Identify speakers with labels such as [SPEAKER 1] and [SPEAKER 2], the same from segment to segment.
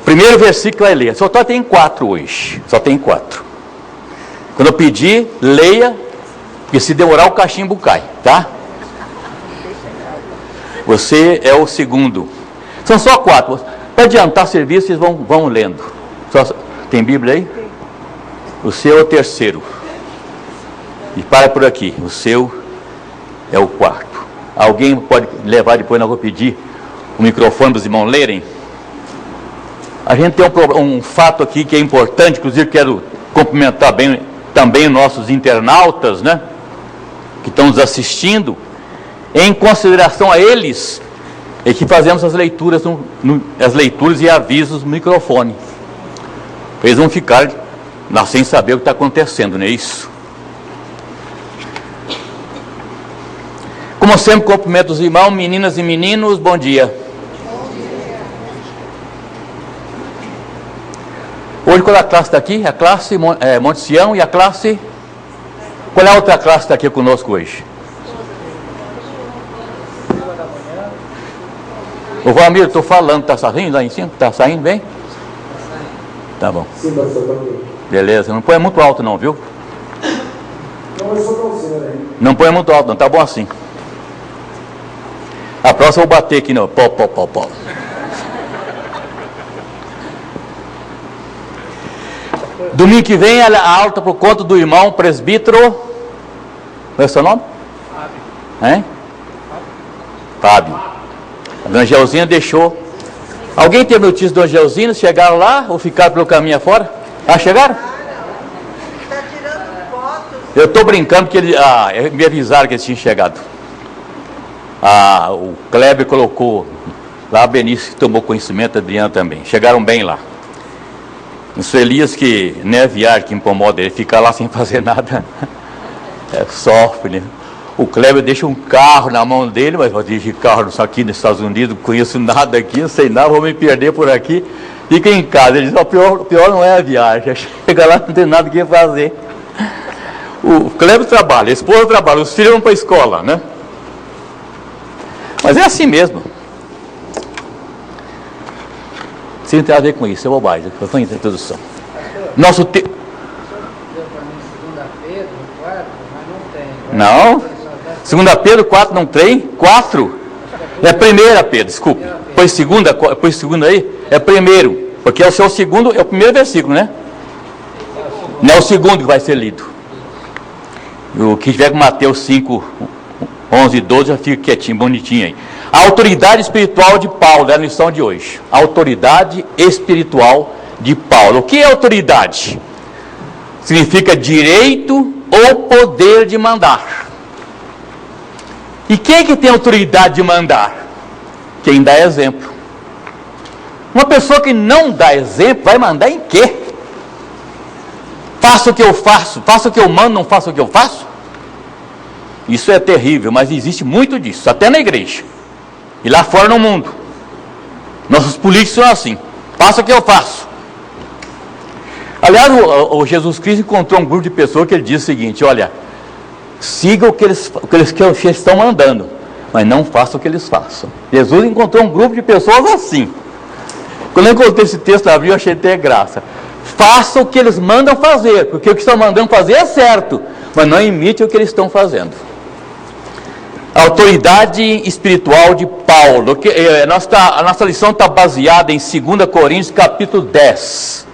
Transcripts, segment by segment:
[SPEAKER 1] primeiro versículo vai ler. Só tem 4 hoje. Só tem 4. Quando eu pedir, leia, porque se demorar o cachimbo cai, tá? Você é o segundo. São só 4. Para adiantar serviço, vocês vão lendo. Tem Bíblia aí? O seu é o terceiro. E para por aqui. O seu é o 4. Alguém pode levar depois, nós vou pedir o microfone para os irmãos lerem. A gente tem um fato aqui que é importante, inclusive quero cumprimentar bem também nossos internautas, né? Que estão nos assistindo. Em consideração a eles, é que fazemos as leituras, as leituras e avisos no microfone. Eles vão ficar lá sem saber o que está acontecendo, não é isso? Como sempre, cumprimento os irmãos, meninas e meninos, bom dia.
[SPEAKER 2] Bom dia.
[SPEAKER 1] Hoje, qual é a classe está aqui? A classe Monte Sião e a classe... Qual é a outra classe que está aqui conosco hoje? Ô Valmir, estou falando, está saindo lá em cima? Está saindo bem? Tá bom.
[SPEAKER 3] Sim, pastor.
[SPEAKER 1] Beleza, não põe muito alto não, viu?
[SPEAKER 3] Não, eu sou calceiro aí.
[SPEAKER 1] Não põe muito alto não, tá bom assim. A próxima eu vou bater aqui no pó. Domingo que vem a alta por conta do irmão presbítero. Qual é o seu nome? Fábio. Hein? Fábio. A dona Gelzinha deixou. Alguém tem notícia da dona Gelzinha? Chegaram lá ou ficaram pelo caminho afora? Ah, chegaram?
[SPEAKER 2] Está tirando fotos.
[SPEAKER 1] Eu estou brincando que me avisaram que eles tinham chegado. O Kleber colocou lá, a Benício tomou conhecimento, a Adriana também. Chegaram bem lá. O Elias, que nem a viagem que incomoda ele, ficar lá sem fazer nada, sofre, né? O Kleber deixa um carro na mão dele, mas vou dirigir carro só aqui nos Estados Unidos, não conheço nada aqui, não sei nada, vou me perder por aqui. Fica em casa. Ele diz, o pior não é a viagem, chega lá não tem nada que fazer. O Kleber trabalha, a esposa trabalha, os filhos vão para a escola, né? Mas é assim mesmo. Sem ter a ver com isso, é bobagem. Foi a introdução. Nosso tempo. Não. 2 Pedro 4 não tem? 4? É 1 Pedro, desculpe. Pois segunda aí? É primeiro. Porque é o seu segundo, é o primeiro versículo, né? Não é o segundo que vai ser lido. O que tiver com Mateus 5, 11 e 12, já fica quietinho, bonitinho aí. A autoridade espiritual de Paulo, é a lição de hoje. A autoridade espiritual de Paulo. O que é autoridade? Significa direito ou poder de mandar. E quem é que tem autoridade de mandar? Quem dá exemplo. Uma pessoa que não dá exemplo, vai mandar em quê? Faça o que eu faço, faça o que eu mando, não faça o que eu faço? Isso é terrível, mas existe muito disso, até na igreja. E lá fora no mundo. Nossos políticos são assim, faça o que eu faço. Aliás, o Jesus Cristo encontrou um grupo de pessoas que ele disse o seguinte, olha, siga o que eles estão mandando, mas não faça o que eles façam. Jesus encontrou um grupo de pessoas assim. Quando eu encontrei esse texto, eu achei até graça. Faça o que eles mandam fazer, porque o que estão mandando fazer é certo, mas não imite o que eles estão fazendo. A autoridade espiritual de Paulo. A nossa lição está baseada em 2 Coríntios capítulo 10.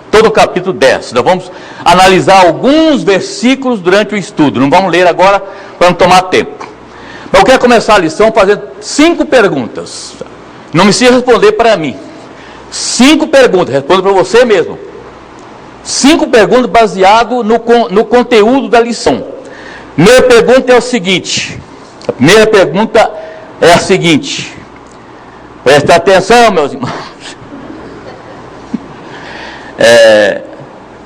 [SPEAKER 1] Todo o capítulo 10. Nós vamos analisar alguns versículos durante o estudo. Não vamos ler agora para não tomar tempo. Mas eu quero começar a lição fazendo 5 perguntas. Não me precisa responder para mim. 5 perguntas. Responda para você mesmo. 5 perguntas baseadas no conteúdo da lição. Primeira pergunta é o seguinte. A primeira pergunta é a seguinte. Presta atenção, meus irmãos.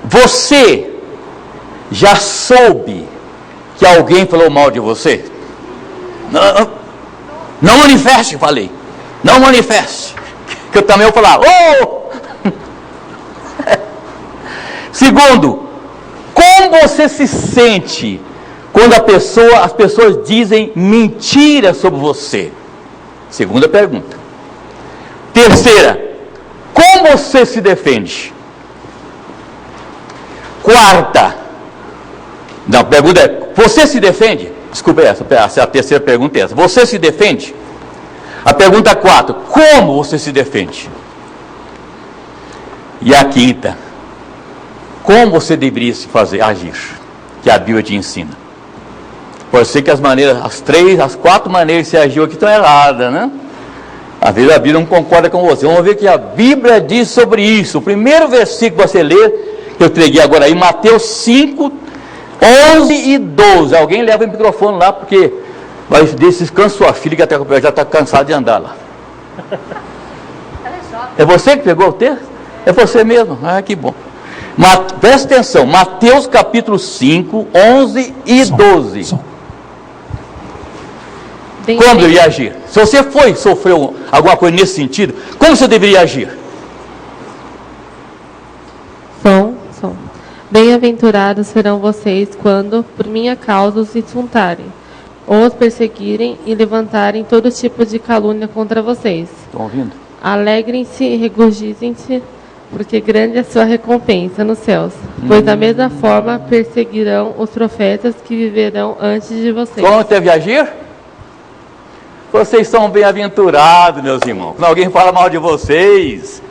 [SPEAKER 1] Você já soube que alguém falou mal de você? Não manifeste, falei. Não manifeste. Que eu também vou falar. Oh! Segundo, como você se sente quando as pessoas dizem mentiras sobre você? Segunda pergunta. Terceira, como você se defende? Quarta. Não, a pergunta é, você se defende? Desculpa, essa é a terceira pergunta. Você se defende? A pergunta 4, como você se defende? E a quinta, como você deveria se fazer, agir? Que a Bíblia te ensina. Pode ser que as 4 maneiras que você agiu aqui estão erradas, né? Às vezes a Bíblia não concorda com você. Vamos ver o que a Bíblia diz sobre isso. O primeiro versículo que você lê, que eu entreguei agora aí, Mateus 5, 11 e 12. Alguém leva o microfone lá, porque vai descansa sua filha, que já está cansada de andar lá. É você que pegou o texto? É você mesmo? Ah, que bom. Presta atenção, Mateus capítulo 5, 11 e 12. Como eu ia agir? Se você sofreu alguma coisa nesse sentido, como você deveria agir?
[SPEAKER 4] Bem-aventurados serão vocês quando, por minha causa, os insultarem, ou os perseguirem e levantarem todo tipo de calúnia contra vocês.
[SPEAKER 1] Estão ouvindo?
[SPEAKER 4] Alegrem-se e regozijem-se, porque grande é a sua recompensa nos céus. Pois da mesma forma perseguirão os profetas que viverão antes de vocês.
[SPEAKER 1] Como deve agir? Vocês são bem-aventurados, meus irmãos. Quando alguém fala mal de vocês,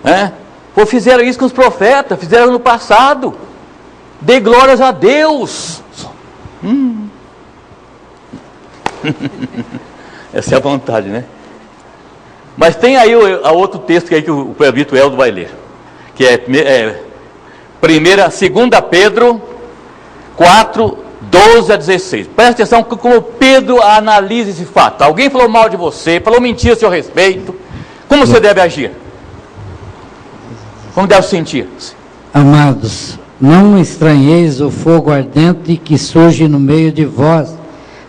[SPEAKER 1] né? Ou fizeram isso com os profetas, fizeram no passado. Dê glórias a Deus. Essa é a vontade, né? Mas tem aí o outro texto aí que o presbítero Eldo vai ler, que é 2 Pedro 4, 12 a 16. Presta atenção como Pedro analisa esse fato. Alguém falou mal de você, falou mentira a seu respeito. Como você deve agir? Como deve sentir?
[SPEAKER 5] Amados, não estranheis o fogo ardente que surge no meio de vós,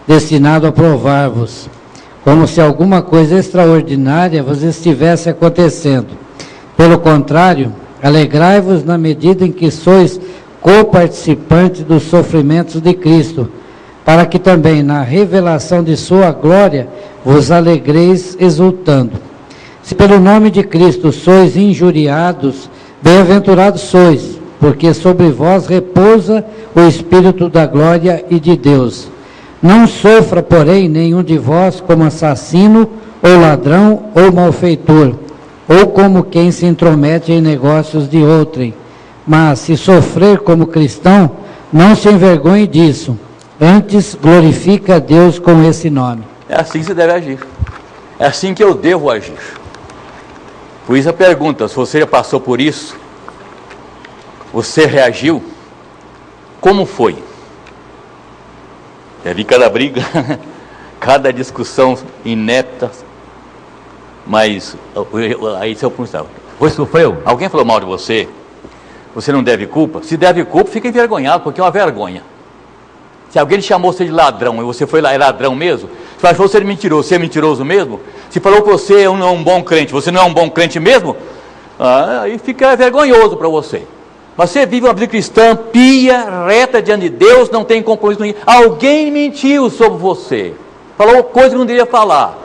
[SPEAKER 5] destinado a provar-vos, como se alguma coisa extraordinária vos estivesse acontecendo. Pelo contrário, alegrai-vos na medida em que sois coparticipantes dos sofrimentos de Cristo, para que também na revelação de sua glória vos alegreis exultando. Se pelo nome de Cristo sois injuriados, bem-aventurados sois, porque sobre vós repousa o Espírito da glória e de Deus. Não sofra, porém, nenhum de vós como assassino, ou ladrão, ou malfeitor, ou como quem se intromete em negócios de outrem. Mas, se sofrer como cristão, não se envergonhe disso. Antes, glorifica a Deus com esse nome.
[SPEAKER 1] É assim que você deve agir. É assim que eu devo agir. Por isso a pergunta, se você já passou por isso, você reagiu, como foi? Já vi cada briga, cada discussão inepta, mas aí se eu perguntar, você sofreu? Alguém falou mal de você? Você não deve culpa? Se deve culpa, fica envergonhado, porque é uma vergonha. Se alguém chamou você de ladrão e você foi lá, é ladrão mesmo, se achou você mentiroso, você é mentiroso mesmo, se falou que você não é um bom crente, você não é um bom crente mesmo, aí fica vergonhoso para você. Mas você vive uma vida cristã, pia, reta diante de Deus, não tem compromisso nenhum. Alguém mentiu sobre você, falou coisa que não deveria falar.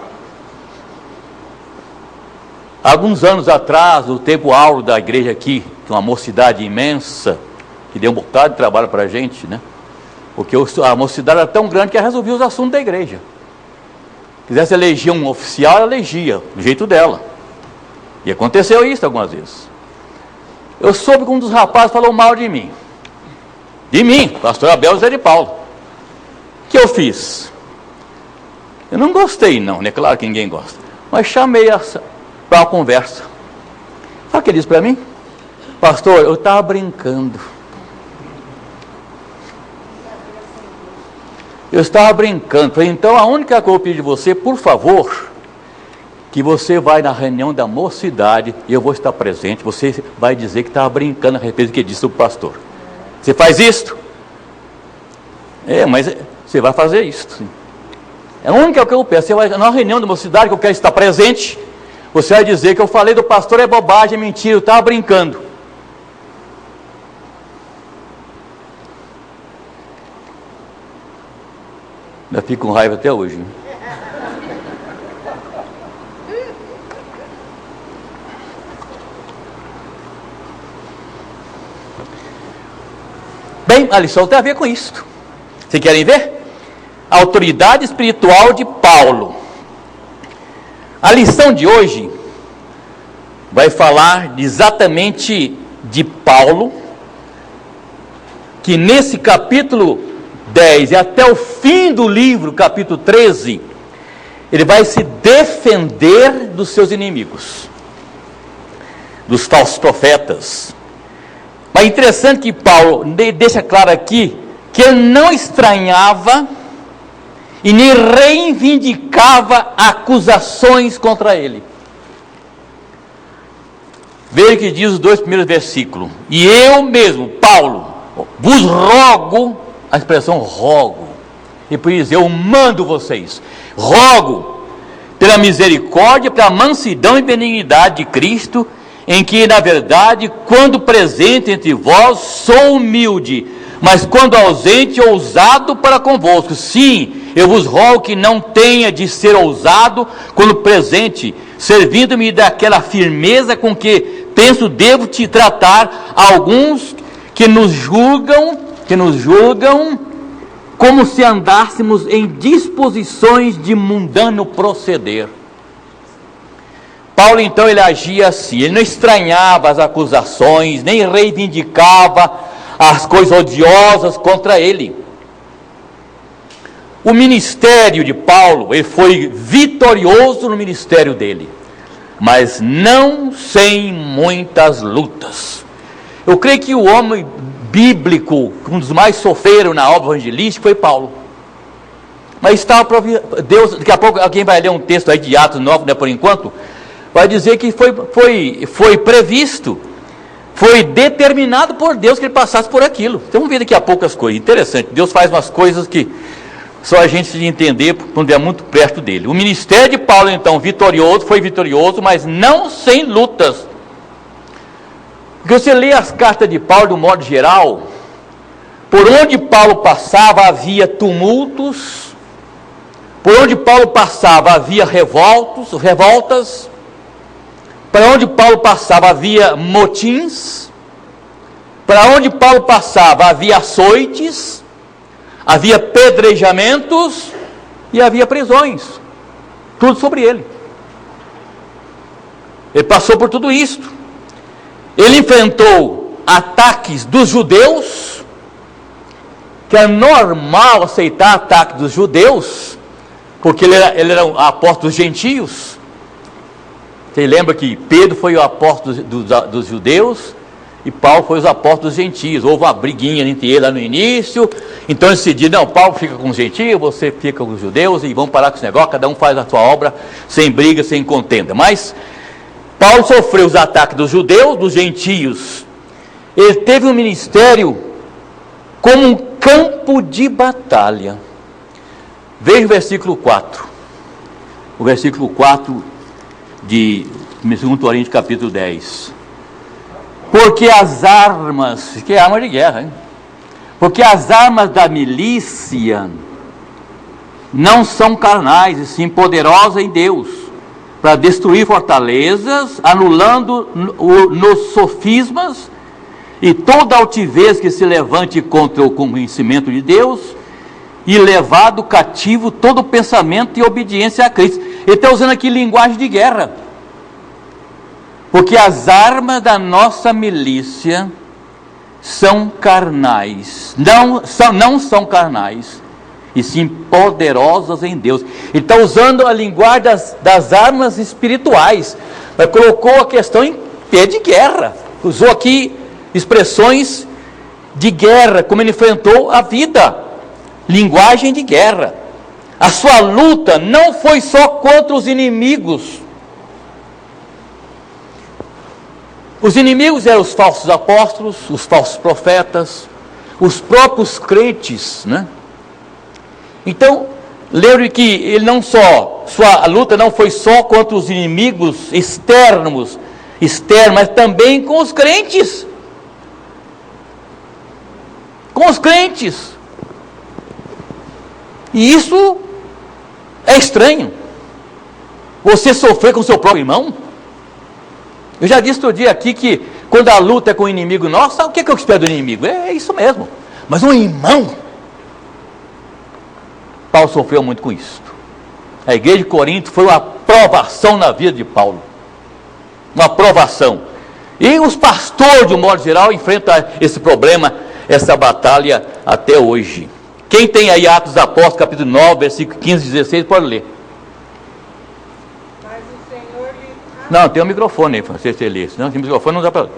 [SPEAKER 1] Alguns anos atrás, o tempo áureo da igreja aqui, uma mocidade imensa, que deu um bocado de trabalho para a gente, né? Porque a mocidade era tão grande que ela resolvia os assuntos da igreja. Quisesse eleger um oficial, ela elegia, do jeito dela. E aconteceu isso algumas vezes. Eu soube que um dos rapazes falou mal de mim. De mim, pastor Abel Zé de Paulo. O que eu fiz? Eu não gostei não, né? Claro que ninguém gosta. Mas chamei para uma conversa. Sabe o que ele disse para mim? Pastor, eu estava brincando. Eu estava brincando. Falei, então a única coisa que eu pedi de você, por favor, que você vai na reunião da mocidade e eu vou estar presente. Você vai dizer que estava brincando a respeito do que disse o pastor. Você faz isto? Mas você vai fazer isso. Sim. É a única coisa que eu peço. Você vai na reunião da mocidade que eu quero estar presente. Você vai dizer que eu falei do pastor é bobagem, é mentira, eu estava brincando. Ainda fico com raiva até hoje. Bem, a lição tem a ver com isso. Vocês querem ver? A autoridade espiritual de Paulo. A lição de hoje vai falar exatamente de Paulo, que nesse capítulo 10 e até o fim do livro, capítulo 13, ele vai se defender dos seus inimigos, dos falsos profetas. Mas é interessante que Paulo deixa claro aqui que ele não estranhava e nem reivindicava acusações contra ele. Veja o que diz os 2 primeiros versículos. E eu mesmo, Paulo, vos rogo, a expressão rogo, e por isso eu mando vocês, rogo pela misericórdia, pela mansidão e benignidade de Cristo, em que na verdade, quando presente entre vós, sou humilde, mas quando ausente, ousado para convosco. Sim, eu vos rogo que não tenha de ser ousado quando presente, servindo-me daquela firmeza com que penso devo te tratar alguns que nos julgam como se andássemos em disposições de mundano proceder. Paulo então ele agia assim, ele não estranhava as acusações, nem reivindicava as coisas odiosas contra ele. O ministério de Paulo, ele foi vitorioso no ministério dele, mas não sem muitas lutas. Eu creio que o homem bíblico, um dos mais sofreram na obra evangelística, foi Paulo. Mas estava Deus, daqui a pouco alguém vai ler um texto aí de Atos 9, né, por enquanto, vai dizer que foi previsto, foi determinado por Deus que ele passasse por aquilo. Então vamos ver daqui a pouco as coisas. Interessante, Deus faz umas coisas que só a gente se entender quando é muito perto dele. O ministério de Paulo então foi vitorioso, mas não sem lutas. Porque você lê as cartas de Paulo de um modo geral, por onde Paulo passava havia tumultos, por onde Paulo passava havia revoltas, para onde Paulo passava havia motins, para onde Paulo passava havia açoites, havia pedrejamentos e havia prisões, tudo sobre ele. Ele passou por tudo isto. Ele enfrentou ataques dos judeus, que é normal aceitar ataque dos judeus, porque ele era um apóstolo dos gentios. Você lembra que Pedro foi o apóstolo dos judeus e Paulo foi os apóstolos dos gentios. Houve uma briguinha entre eles lá no início, então eles decidiram, não, Paulo fica com os gentios, você fica com os judeus, e vamos parar com esse negócio, cada um faz a sua obra, sem briga, sem contenda. Mas Paulo sofreu os ataques dos judeus, dos gentios. Ele teve um ministério como um campo de batalha. Veja o versículo 4. O versículo 4 de 2 Coríntios capítulo 10. Porque as armas, que é arma de guerra, hein? Porque as armas da milícia não são carnais, e sim poderosas em Deus, para destruir fortalezas, anulando nos sofismas e toda altivez que se levante contra o conhecimento de Deus, e levado cativo todo pensamento e obediência a Cristo. Ele está usando aqui linguagem de guerra, porque as armas da nossa milícia são carnais, não são carnais, e sim poderosas em Deus. Ele está usando a linguagem das armas espirituais, mas colocou a questão em pé de guerra, usou aqui expressões de guerra, como ele enfrentou a vida, linguagem de guerra. A sua luta não foi só contra os inimigos. Os inimigos eram os falsos apóstolos, os falsos profetas, os próprios crentes, né? Então, lembre que ele sua luta não foi só contra os inimigos externos, mas também com os crentes. Com os crentes. E isso é estranho. Você sofrer com o seu próprio irmão? Eu já disse outro dia aqui que quando a luta é com o inimigo nosso, sabe o que eu espero do inimigo? É isso mesmo. Mas um irmão, Paulo sofreu muito com isso. A igreja de Corinto foi uma provação na vida de Paulo. Uma provação. E os pastores, de um modo geral, enfrentam esse problema, essa batalha até hoje. Quem tem aí Atos dos Apóstolos, capítulo 9, versículo 15 e 16, pode ler.
[SPEAKER 2] Mas o Senhor lhe...
[SPEAKER 1] Não, tem um microfone aí, para você ler. Se não tem microfone, não dá para ler.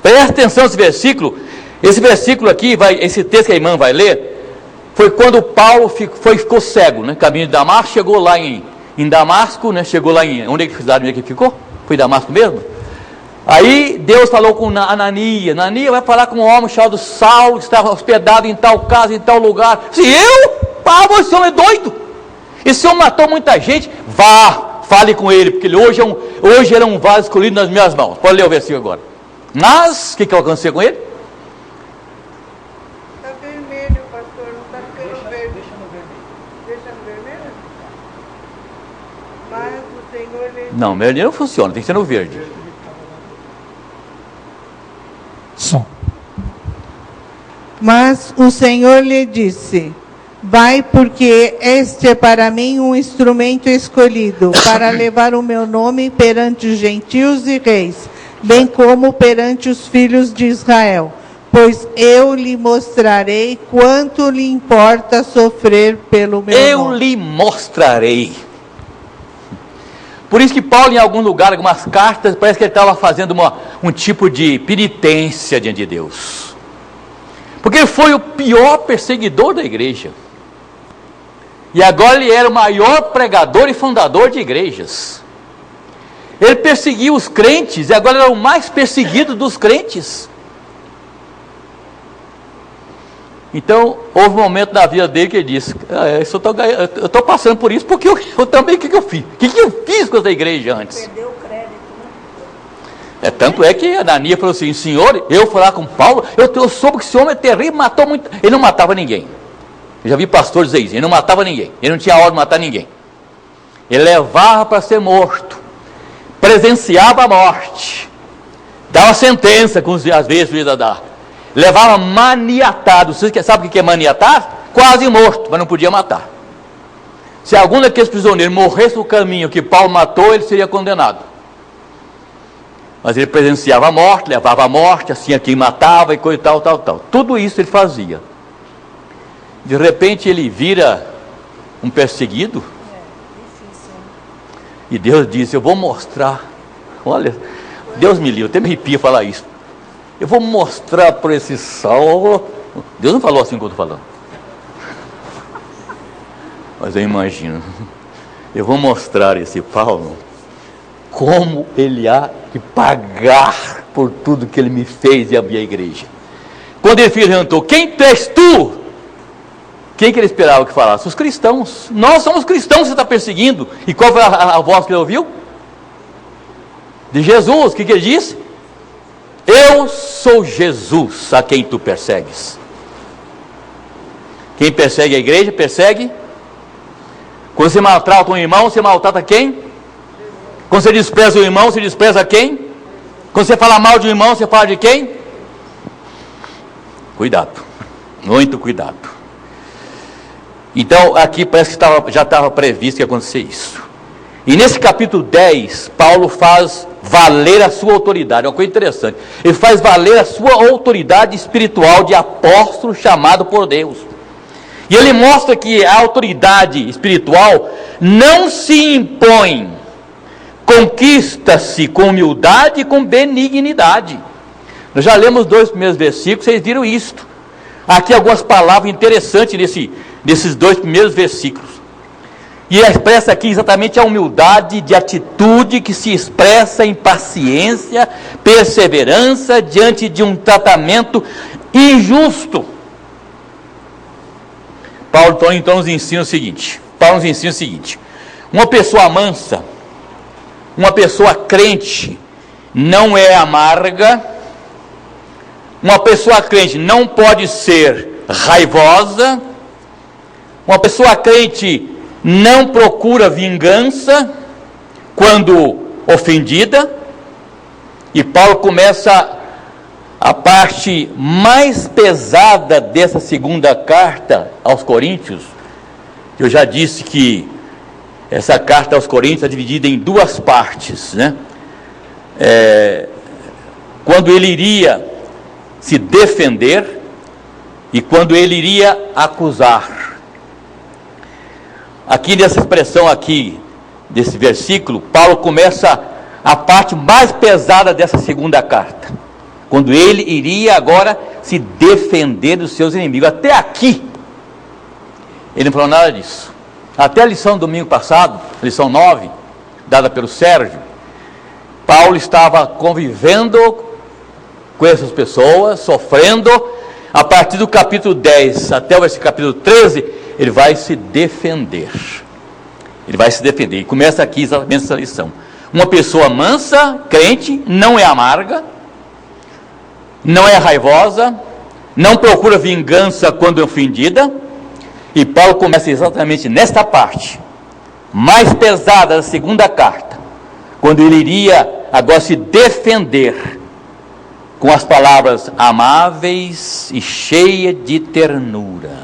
[SPEAKER 1] Presta atenção nesse versículo. Esse versículo aqui, esse texto que a irmã vai ler, foi quando Paulo ficou cego, né? Caminho de Damasco, chegou lá em Damasco, né? Chegou lá em... Onde é que cidade que ficou? Foi em Damasco mesmo? Aí Deus falou com Ananias. Ananias vai falar com um homem chamado Saulo, que estava hospedado em tal casa, em tal lugar. Se eu? Paulo, esse homem é doido. Esse homem matou muita gente. Vá, fale com ele, porque ele hoje era um vaso escolhido nas minhas mãos. Pode ler o versículo agora. Mas, o que aconteceu com ele?
[SPEAKER 2] Está vermelho, pastor, não está ficando verde. Deixa no vermelho? Mas o Senhor lhe...
[SPEAKER 1] Não, vermelho não funciona, tem que ser no verde.
[SPEAKER 6] Som.
[SPEAKER 2] Mas o Senhor lhe disse: vai, porque este é para mim um instrumento escolhido, para levar o meu nome perante os gentios e reis, bem como perante os filhos de Israel. Pois eu lhe mostrarei quanto lhe importa sofrer pelo meu nome.
[SPEAKER 1] Eu lhe mostrarei. Por isso que Paulo, em algum lugar, algumas cartas, parece que ele estava fazendo um tipo de penitência diante de Deus. Porque ele foi o pior perseguidor da igreja. E agora ele era o maior pregador e fundador de igrejas. Ele perseguiu os crentes e agora era o mais perseguido dos crentes. Então, houve um momento na vida dele que ele disse: eu estou passando por isso porque eu também, o que eu fiz? O que eu fiz com essa igreja antes?
[SPEAKER 2] Perdeu o crédito, né?
[SPEAKER 1] Tanto é que Ananias falou assim: Senhor, eu falar com Paulo, eu soube que esse homem é terrível, matou muito. Ele não matava ninguém. Eu já vi pastor dizer isso, ele não matava ninguém. Ele não tinha ordem de matar ninguém. Ele levava para ser morto, presenciava a morte, dava sentença, às vezes o ia dar. Levava maniatado. Você sabe o que é maniatar? Quase morto, mas não podia matar. Se algum daqueles prisioneiros morresse no caminho que Paulo matou, ele seria condenado. Mas ele presenciava a morte, levava a morte, assim a quem matava e coisa tal. Tudo isso ele fazia. De repente ele vira um perseguido. E Deus disse: eu vou mostrar. Olha, Deus me livre, até me arrepia falar isso. Eu vou mostrar para esse Saulo. Deus não falou assim como eu estou falando. Mas eu imagino. Eu vou mostrar a esse Paulo como ele há que pagar por tudo que ele me fez e abrir a igreja. Quando ele perguntou: quem és tu? Quem que ele esperava que falasse? Os cristãos. Nós somos cristãos que você está perseguindo. E qual foi a voz que ele ouviu? De Jesus. O que ele disse? Eu sou Jesus a quem tu persegues. Quem persegue a igreja, persegue. Quando você maltrata um irmão, você maltrata quem? Quando você despreza o irmão, você despreza quem? Quando você fala mal de um irmão, você fala de quem? Cuidado, muito cuidado. Então aqui parece que já estava previsto que ia acontecer isso. E nesse capítulo 10, Paulo faz valer a sua autoridade. É uma coisa interessante. Ele faz valer a sua autoridade espiritual de apóstolo chamado por Deus. E ele mostra que a autoridade espiritual não se impõe, conquista-se com humildade e com benignidade. Nós já lemos 2 primeiros versículos, vocês viram isto. Aqui algumas palavras interessantes nesses 2 primeiros versículos. E expressa aqui exatamente a humildade de atitude que se expressa em paciência, perseverança diante de um tratamento injusto. Paulo então nos ensina o seguinte: uma pessoa mansa, uma pessoa crente não é amarga, uma pessoa crente não pode ser raivosa, uma pessoa crente não procura vingança quando ofendida, E Paulo começa a parte mais pesada dessa segunda carta aos Coríntios. Eu já disse que essa carta aos Coríntios é dividida em duas partes, né? Quando ele iria se defender e quando ele iria acusar. Aqui nessa expressão aqui, desse versículo, Paulo começa a parte mais pesada dessa segunda carta, quando ele iria agora se defender dos seus inimigos. Até aqui, ele não falou nada disso. Até a lição do domingo passado, lição 9, dada pelo Sérgio, Paulo estava convivendo com essas pessoas, sofrendo. A partir do capítulo 10 até o capítulo 13, ele vai se defender. Ele vai se defender. E começa aqui exatamente essa lição. Uma pessoa mansa, crente, não é amarga, não é raivosa, não procura vingança quando é ofendida. E Paulo começa exatamente nesta parte mais pesada da segunda carta, quando ele iria agora se defender com as palavras amáveis e cheia de ternura.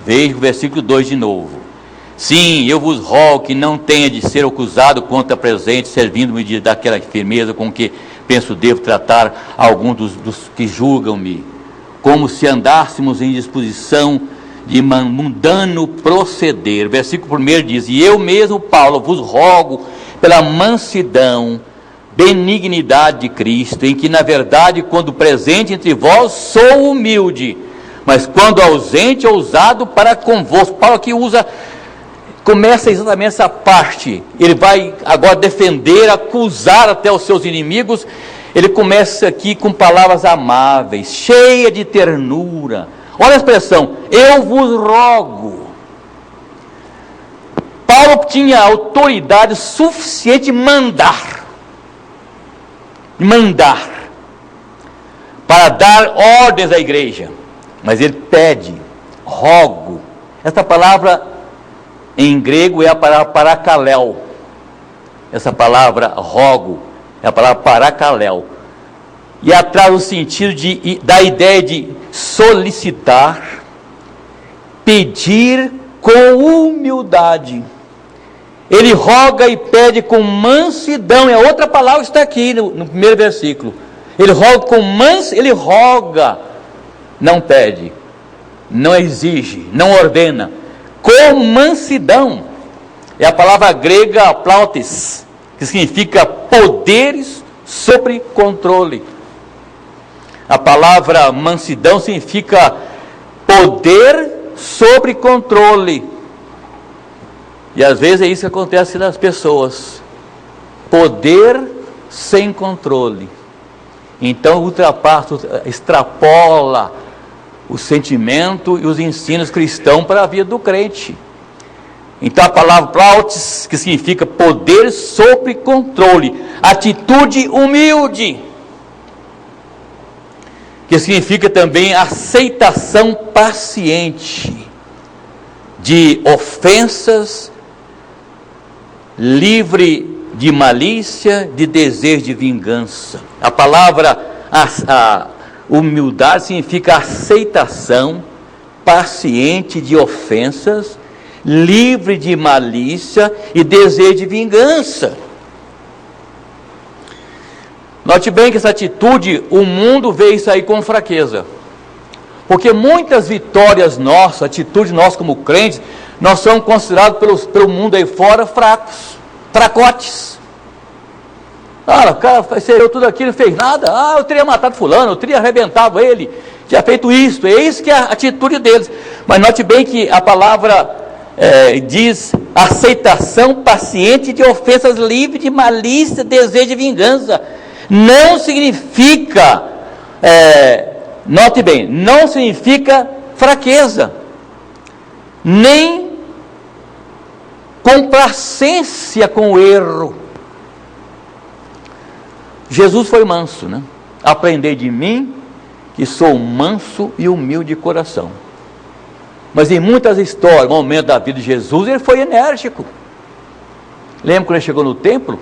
[SPEAKER 1] Veja o versículo 2 de novo. Sim, eu vos rogo que não tenha de ser acusado contra presente, servindo-me daquela firmeza com que penso devo tratar alguns dos que julgam-me, como se andássemos em disposição de mundano proceder. Versículo 1 diz: e eu mesmo, Paulo, vos rogo pela mansidão, benignidade de Cristo, em que na verdade, quando presente entre vós, sou humilde, mas quando ausente, ousado para convosco. Paulo aqui começa exatamente essa parte. Ele vai agora defender, acusar até os seus inimigos. Ele começa aqui com palavras amáveis, cheia de ternura. Olha a expressão, eu vos rogo. Paulo tinha autoridade suficiente de mandar, para dar ordens à igreja, mas ele pede, rogo. Essa palavra em grego é a palavra parakaléu. Essa palavra rogo é a palavra parakaléu, e traz o sentido da ideia de solicitar, pedir com humildade. Ele roga e pede com mansidão. É outra palavra que está aqui no primeiro versículo. Ele roga com ele roga, não pede, não exige, não ordena. Com mansidão. É a palavra grega aplautis, que significa poderes sobre controle. A palavra mansidão significa poder sobre controle. E às vezes é isso que acontece nas pessoas. Poder sem controle. Então extrapola o sentimento e os ensinos cristãos para a vida do crente. Então a palavra plautis, que significa poder sobre controle, atitude humilde, que significa também aceitação paciente de ofensas, livre de malícia, de desejo de vingança. A palavra humildade significa aceitação paciente de ofensas, livre de malícia e desejo de vingança. Note bem que essa atitude, o mundo vê isso aí com fraqueza. Porque muitas vitórias nossas, atitude nossa como crentes, nós somos considerados pelo mundo aí fora fracotes. O cara fez tudo aquilo, não fez nada. Eu teria matado fulano, eu teria arrebentado ele, tinha feito isso. É isso que é a atitude deles. Mas note bem que a palavra diz aceitação paciente de ofensas, livre de malícia, desejo de vingança. Não significa, note bem, não significa fraqueza, nem complacência com o erro. Jesus foi manso, né? Aprendei de mim, que sou manso e humilde de coração. Mas em muitas histórias, no momento da vida de Jesus, ele foi enérgico. Lembra quando ele chegou no templo?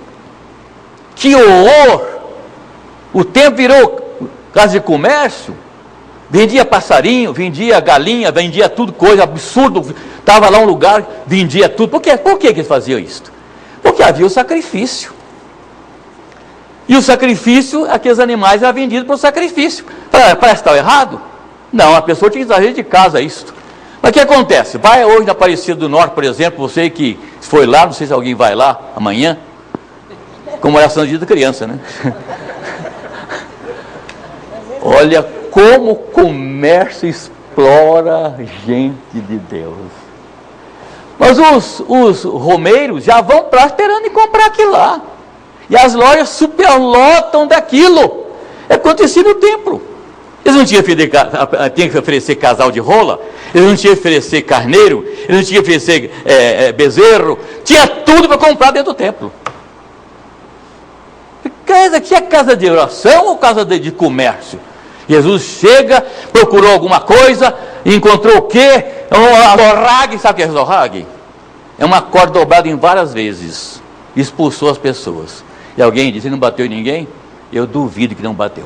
[SPEAKER 1] Que horror! O templo virou casa de comércio. Vendia passarinho, vendia galinha, vendia tudo, coisa absurda. Estava lá um lugar, vendia tudo. Por que eles faziam isso? Porque havia o sacrifício. E o sacrifício, aqueles animais eram vendidos para o sacrifício. Parece que estava errado? Não, a pessoa tinha que trazer de casa isso. Mas o que acontece? Vai hoje na Aparecida do Norte, por exemplo, você que foi lá, não sei se alguém vai lá amanhã, comemoração do dia da criança, né? Olha como o comércio explora gente de Deus. Mas os romeiros já vão para esperando e comprar aquilo lá. E as lojas superlotam daquilo. É acontecido no templo. Eles não tinham que oferecer casal de rola, eles não tinham que oferecer carneiro, eles não tinham que oferecer bezerro, tinha tudo para comprar dentro do templo. Casa aqui é casa de oração ou casa de comércio? Jesus chega, procurou alguma coisa, encontrou o quê? Um zorrague, sabe o que é zorrague? É uma corda dobrada em várias vezes, expulsou as pessoas. E alguém disse, não bateu em ninguém? Eu duvido que não bateu.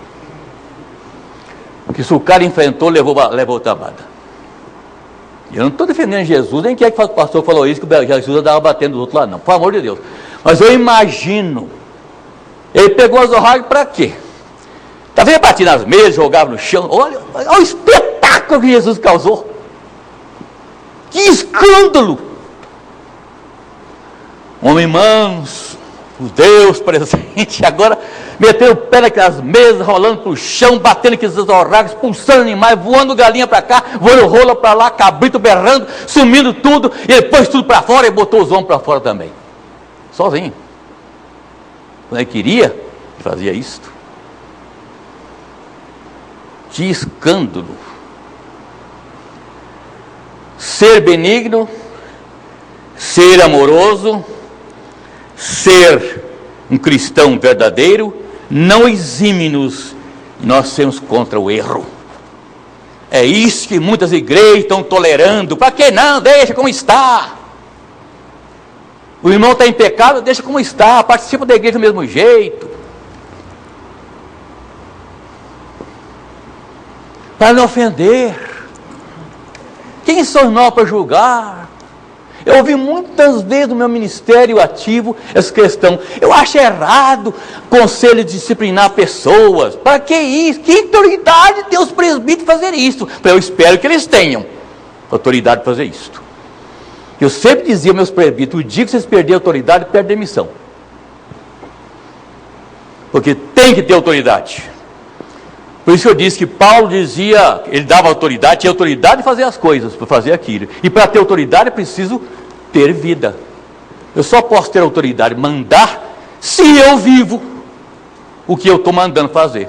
[SPEAKER 1] Porque se o cara enfrentou, levou tabada. Eu não estou defendendo Jesus, nem quer que o pastor falou isso, que Jesus andava batendo do outro lado, não, pelo amor de Deus. Mas eu imagino, ele pegou a zorrague para quê? Talvez batia nas mesas, jogava no chão. Olha o espetáculo que Jesus causou. Que escândalo! Homem manso, o Deus presente, agora meteu o pé naquelas mesas, rolando para o chão, batendo aqueles zorragos, expulsando animais, voando galinha para cá, voando rola para lá, cabrito berrando, sumindo tudo, e ele pôs tudo para fora e botou os homens para fora também. Sozinho. Quando ele queria, ele fazia isto. De escândalo. Ser benigno, ser amoroso, ser um cristão verdadeiro, não exime-nos de nós sermos contra o erro. É isso que muitas igrejas estão tolerando. Para que não? Deixa como está. O irmão está em pecado, deixa como está, participa da igreja do mesmo jeito. Para não ofender. Quem somos nós para julgar? Eu ouvi muitas vezes no meu ministério ativo essa questão. Eu acho errado conselho disciplinar pessoas. Para que isso? Que autoridade tem os presbíteros fazer isso? Eu espero que eles tenham autoridade para fazer isso. Eu sempre dizia aos meus presbíteros, o dia que vocês perderem a autoridade, perdem a missão. Porque tem que ter autoridade. Por isso que eu disse que Paulo dizia, ele dava autoridade, tinha autoridade de fazer as coisas, para fazer aquilo. E para ter autoridade é preciso ter vida. Eu só posso ter autoridade, mandar, se eu vivo o que eu estou mandando fazer.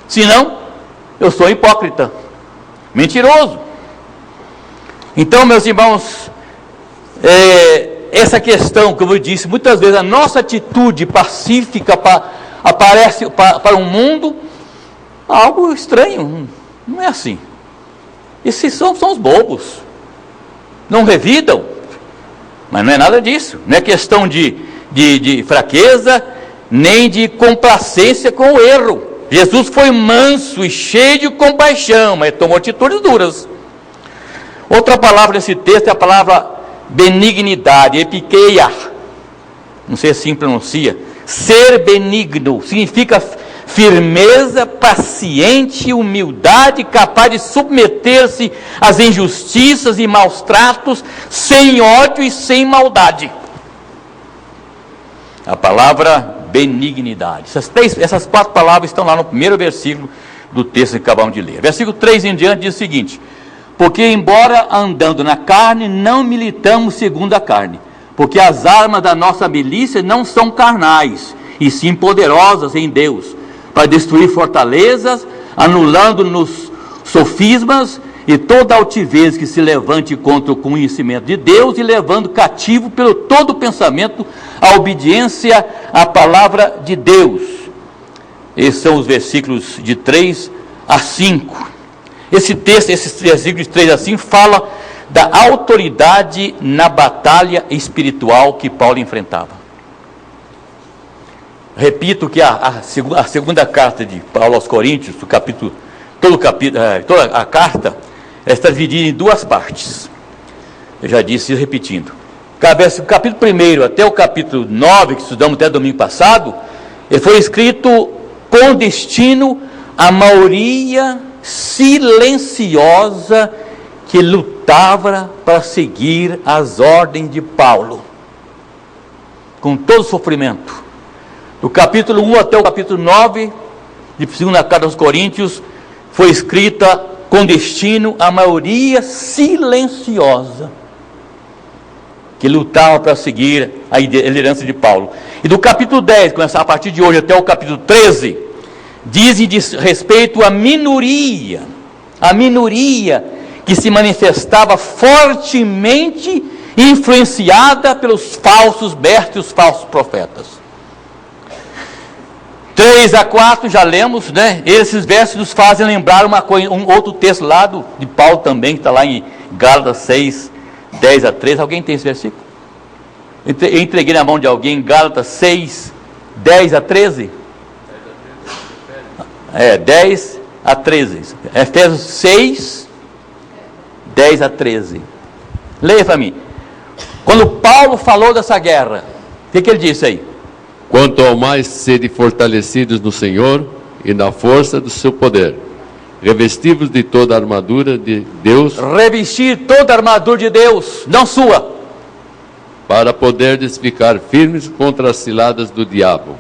[SPEAKER 1] Senão, eu sou hipócrita, mentiroso. Então, meus irmãos, essa questão, como eu disse, muitas vezes a nossa atitude pacífica aparece para o mundo algo estranho. Não é assim. Esses são os bobos, não revidam, mas não é nada disso. Não é questão de fraqueza, nem de complacência com o erro. Jesus foi manso e cheio de compaixão, mas tomou atitudes duras. Outra palavra nesse texto é a palavra benignidade, epikeia, não sei se assim pronuncia. Ser benigno significa firmeza, paciente, humildade, capaz de submeter-se às injustiças e maus tratos, sem ódio e sem maldade. A palavra benignidade. Essas 4 palavras estão lá no primeiro versículo do texto que acabamos de ler. Versículo 3 em diante diz o seguinte: porque embora andando na carne, não militamos segundo a carne, porque as armas da nossa milícia não são carnais, e sim poderosas em Deus, para destruir fortalezas, anulando-nos sofismas e toda altivez que se levante contra o conhecimento de Deus, e levando cativo pelo todo pensamento a obediência à palavra de Deus. Esses são os versículos de 3 a 5. Esse texto, esses versículos de 3 a 5, fala da autoridade na batalha espiritual que Paulo enfrentava. repito que a segunda carta de Paulo aos Coríntios, toda a carta, ela está dividida em duas partes. Eu já disse, repetindo. O capítulo 1 até o capítulo 9, que estudamos até domingo passado, ele foi escrito com destino à maioria silenciosa que lutava para seguir as ordens de Paulo, com todo sofrimento. Do capítulo 1 até o capítulo 9, de 2 carta aos Coríntios, foi escrita com destino à maioria silenciosa que lutava para seguir a liderança de Paulo. E do capítulo 10, começar a partir de hoje até o capítulo 13, dizem respeito à minoria que se manifestava fortemente influenciada pelos falsos mestres, os falsos profetas. 3 a 4, já lemos, né? Esses versos nos fazem lembrar um outro texto lá de Paulo também, que está lá em Gálatas 6, 10 a 13. Alguém tem esse versículo? Eu entreguei na mão de alguém, Gálatas 6, 10 a 13. 10 a 13. Efésios 6, 10 a 13. Leia para mim. Quando Paulo falou dessa guerra, o que ele disse aí?
[SPEAKER 7] Quanto ao mais sede fortalecidos no Senhor e na força do seu poder, revestivos de toda a armadura de Deus,
[SPEAKER 1] revestir toda a armadura de Deus, não sua,
[SPEAKER 7] para poderdes ficar firmes contra as ciladas do diabo.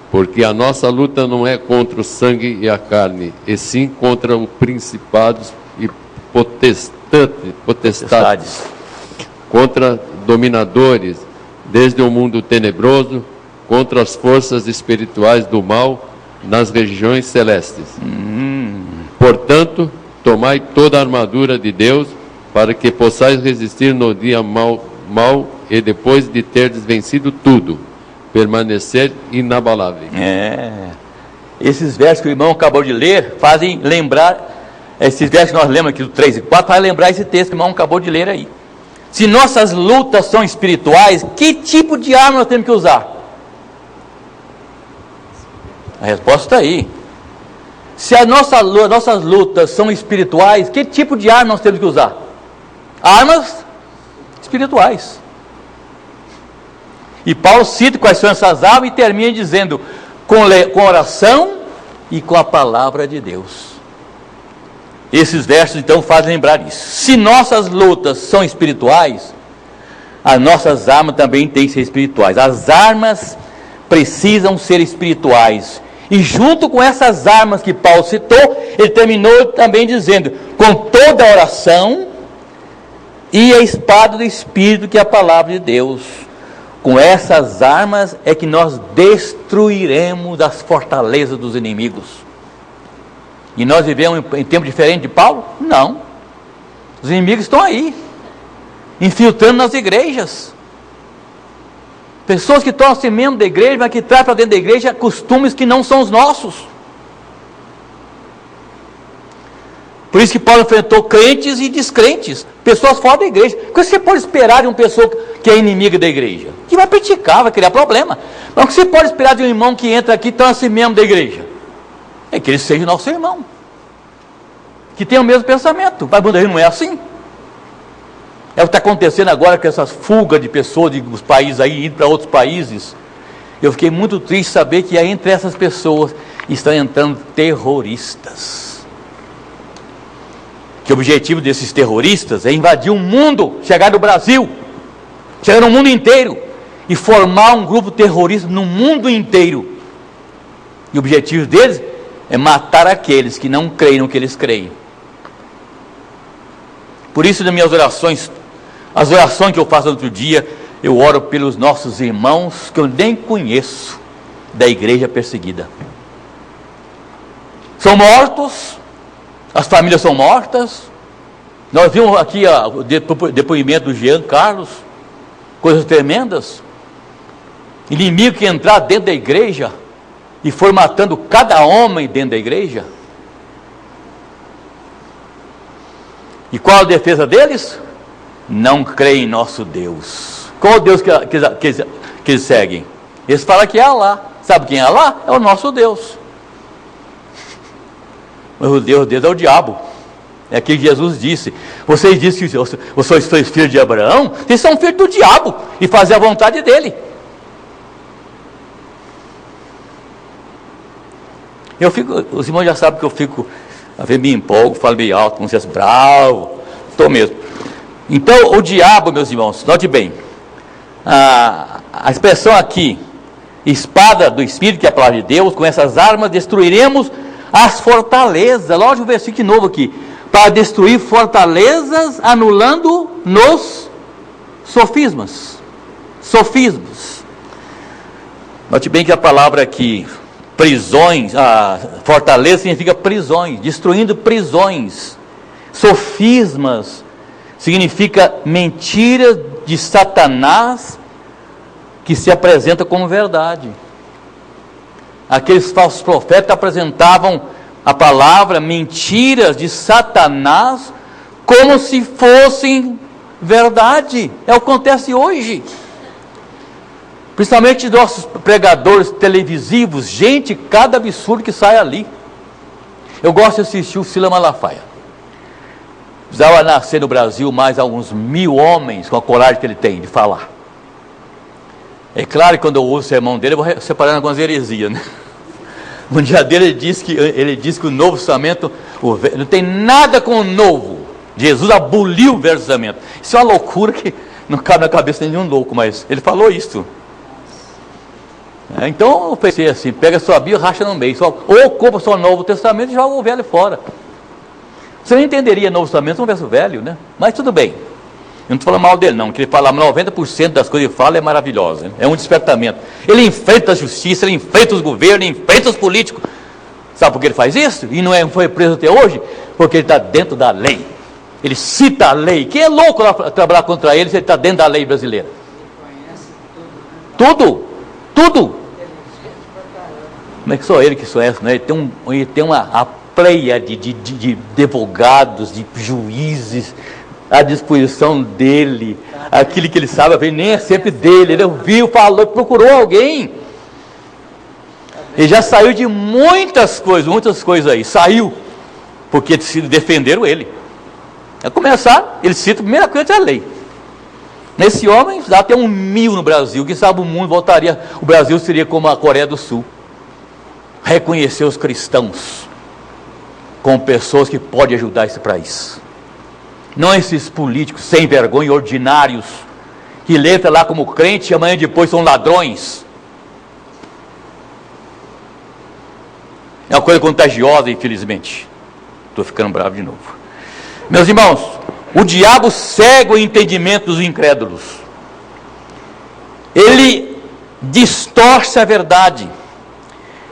[SPEAKER 7] Porque a nossa luta não é contra o sangue e a carne, e sim contra os principados e potestades, contra dominadores, desde o mundo tenebroso, contra as forças espirituais do mal nas regiões celestes. Portanto, tomai toda a armadura de Deus, para que possais resistir no dia mal e depois de terdes vencido tudo, permanecer inabalável.
[SPEAKER 1] Esses versos que o irmão acabou de ler fazem lembrar, esses versos que nós lemos aqui do 3 e 4, fazem lembrar esse texto que o irmão acabou de ler aí. Se nossas lutas são espirituais, que tipo de arma nós temos que usar? A resposta está aí. Se as nossas lutas são espirituais, que tipo de arma nós temos que usar? Armas espirituais. E Paulo cita quais são essas armas e termina dizendo, com oração e com a palavra de Deus. Esses versos então fazem lembrar isso. Se nossas lutas são espirituais, as nossas armas também têm que ser espirituais. As armas precisam ser espirituais. E junto com essas armas que Paulo citou, ele terminou também dizendo, com toda a oração e a espada do Espírito, que é a palavra de Deus. Com essas armas é que nós destruiremos as fortalezas dos inimigos. E nós vivemos em tempo diferente de Paulo? Não. Os inimigos estão aí, infiltrando nas igrejas. Pessoas que tornam-se membros da igreja, mas que trazem para dentro da igreja costumes que não são os nossos. Por isso que Paulo enfrentou crentes e descrentes, pessoas fora da igreja. O que você pode esperar de uma pessoa que é inimiga da igreja? Que vai criticar, vai criar problema. Mas o que você pode esperar de um irmão que entra aqui e torna-se membro da igreja? É que ele seja nosso irmão, que tenha o mesmo pensamento. Mas o não é assim. É o que está acontecendo agora com essas fugas de pessoas dos países aí, indo para outros países. Eu fiquei muito triste saber que entre essas pessoas estão entrando terroristas. Que o objetivo desses terroristas é invadir o mundo, chegar no Brasil, chegar no mundo inteiro e formar um grupo terrorista no mundo inteiro. E o objetivo deles é matar aqueles que não creem no que eles creem. Por isso, nas minhas orações, as orações que eu faço no outro dia, eu oro pelos nossos irmãos que eu nem conheço da igreja perseguida. São mortos, as famílias são mortas. Nós vimos aqui o depoimento do Jean Carlos, coisas tremendas. Inimigo que entrar dentro da igreja e foi matando cada homem dentro da igreja. E qual a defesa deles? Não creem em nosso Deus. Qual o Deus que eles seguem? Eles falam que é Alá. Sabe quem é lá? É o nosso Deus. Mas o Deus deles é o diabo. É aquilo que Jesus disse. Vocês dizem que vocês são filhos de Abraão, vocês são filhos do diabo e fazem a vontade dele. Os irmãos já sabem que eu fico, às vezes me empolgo, falo meio alto, como se fosse bravo, estou mesmo. Então, o diabo, meus irmãos, note bem, a expressão aqui, espada do Espírito, que é a palavra de Deus, com essas armas destruiremos as fortalezas. Lógico, o versículo novo aqui, para destruir fortalezas, anulando nos sofismas. Note bem que a palavra aqui, prisões, fortaleza significa prisões, destruindo prisões. Sofismas significa mentiras de Satanás que se apresenta como verdade. Aqueles falsos profetas apresentavam a palavra, mentiras de Satanás, como se fossem verdade. É o que acontece hoje. Principalmente nossos pregadores televisivos, gente, cada absurdo que sai ali. Eu gosto de assistir o Silas Malafaia. Precisava nascer no Brasil mais alguns 1000 homens com a coragem que ele tem de falar. É claro que quando eu ouço o sermão dele, eu vou separando algumas heresias, né? Um dia dele ele diz que o Novo Testamento não tem nada com o Novo. Jesus aboliu o Velho Testamento. Isso é uma loucura que não cabe na cabeça de nenhum louco, mas ele falou isso. Então eu pensei assim, pega a sua Bíblia, racha no meio, ou compra só o Novo Testamento e joga o Velho fora. Você não entenderia Novo Testamento versus Velho, né? Mas tudo bem. Eu não estou falando mal dele não, que ele fala 90% das coisas que ele fala é maravilhosa, né? É um despertamento. Ele enfrenta a justiça, ele enfrenta os governos, ele enfrenta os políticos. Sabe por que ele faz isso? E não foi preso até hoje? Porque ele está dentro da lei. Ele cita a lei. Quem é louco lá para trabalhar contra ele se ele está dentro da lei brasileira? Tudo. Como é que só ele que conhece, né? Ele tem uma pleia de advogados, de juízes à disposição dele. Aquilo que ele sabe, nem é sempre dele. Ele ouviu, falou, procurou alguém. Ele já saiu de muitas coisas aí. Saiu, porque defenderam ele. A começar, ele cita a primeira coisa é a lei. Nesse homem, já tem 1000 no Brasil. Quem sabe o mundo voltaria, o Brasil seria como a Coreia do Sul. Reconhecer os cristãos como pessoas que podem ajudar esse país. Não esses políticos sem vergonha, ordinários, que entram lá como crente e amanhã depois são ladrões. É uma coisa contagiosa, infelizmente. Estou ficando bravo de novo. Meus irmãos, o diabo cega o entendimento dos incrédulos. Ele distorce a verdade.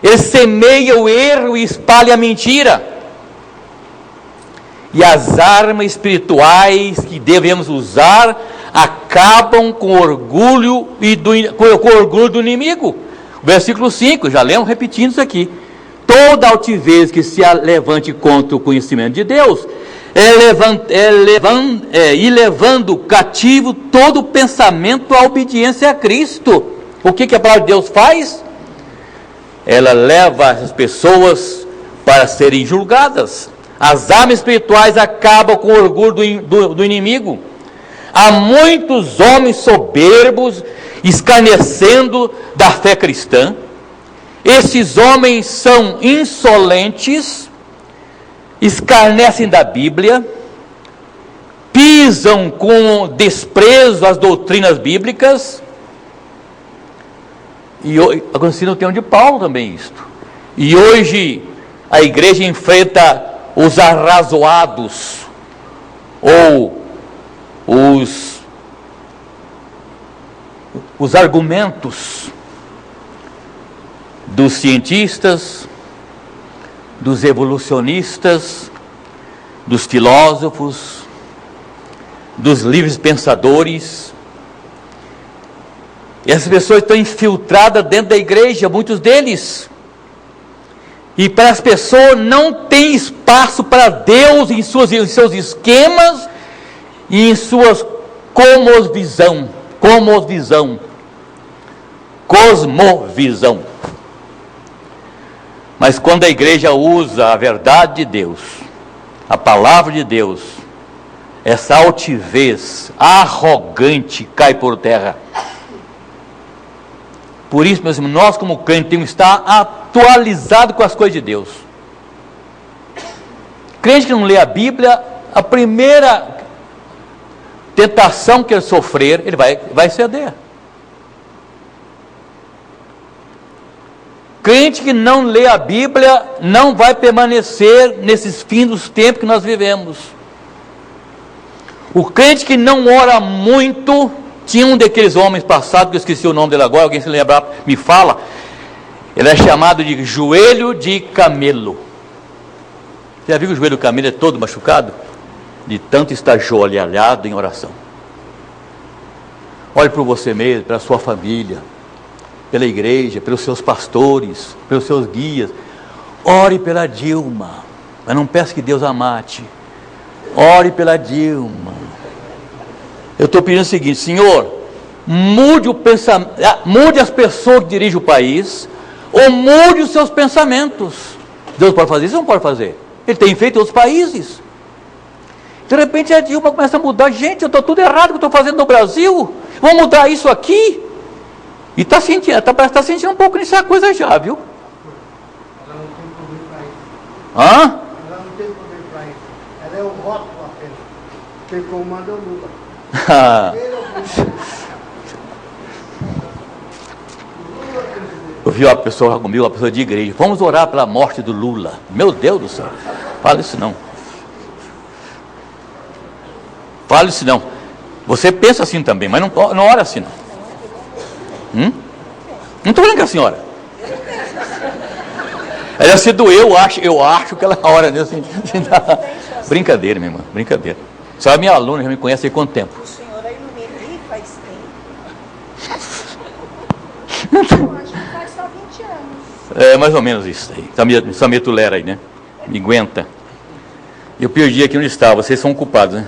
[SPEAKER 1] Ele semeia o erro e espalha a mentira. E as armas espirituais que devemos usar acabam com o orgulho com o orgulho do inimigo. Versículo 5, já lemos repetindo isso aqui. Toda altivez que se levante contra o conhecimento de Deus, e levando cativo todo pensamento à obediência a Cristo. O que a palavra de Deus faz? Ela leva essas pessoas para serem julgadas. As armas espirituais acabam com o orgulho do inimigo. Há muitos homens soberbos escarnecendo da fé cristã. Esses homens são insolentes, escarnecem da Bíblia, pisam com desprezo as doutrinas bíblicas. E aconteceu no tempo de Paulo também isto. E hoje a igreja enfrenta os arrazoados, ou os argumentos dos cientistas, dos evolucionistas, dos filósofos, dos livres pensadores. E essas pessoas estão infiltradas dentro da igreja, muitos deles. E para as pessoas não tem espaço para Deus em seus esquemas e em suas cosmovisão. Mas quando a igreja usa a verdade de Deus, a palavra de Deus, essa altivez arrogante cai por terra. Por isso, meus irmãos, nós como crentes temos que estar atualizados com as coisas de Deus. Crente que não lê a Bíblia, a primeira tentação que ele sofrer, ele vai ceder. Crente que não lê a Bíblia não vai permanecer nesses fins dos tempos que nós vivemos. O crente que não ora muito, tinha um daqueles homens passados, que eu esqueci o nome dele agora, alguém se lembrar, me fala, ele é chamado de joelho de camelo. Você já viu que o joelho do camelo é todo machucado? De tanto estar ajoelhado em oração. Olhe para você mesmo, para a sua família, pela igreja, pelos seus pastores, pelos seus guias. Ore pela Dilma, mas não peça que Deus a mate. Ore pela Dilma. Eu estou pedindo o seguinte: Senhor, mude o pensamento, mude as pessoas que dirigem o país, ou mude os seus pensamentos. Deus pode fazer isso ou não pode fazer? Ele tem feito em outros países. De repente a Dilma começa a mudar. Gente, eu estou tudo errado que eu estou fazendo no Brasil. Vou mudar isso aqui. E está sentindo, parece que está sentindo um pouco nisso a coisa já, viu?
[SPEAKER 8] Ela não tem poder para isso.
[SPEAKER 1] Hã?
[SPEAKER 8] Ela não tem poder para isso. Ela é o rótulo apenas. Quem comanda é o Lula.
[SPEAKER 1] Eu vi uma pessoa comigo, uma pessoa de igreja. Vamos orar pela morte do Lula. Meu Deus do céu. Fala isso não. Fala isso não. Você pensa assim também, mas não ora assim não. Não estou falando com a senhora. Ela se doeu, eu acho que ela ora nisso. Assim, brincadeira, minha irmã, brincadeira. A senhora é minha aluna, já me conhece há quanto tempo?
[SPEAKER 9] O senhor aí no Meli faz tempo. Eu acho que faz só 20 anos.
[SPEAKER 1] É mais ou menos isso aí. Essa minha tulera aí, né? Me aguenta. Eu perdi aqui onde estava, vocês são culpados, né?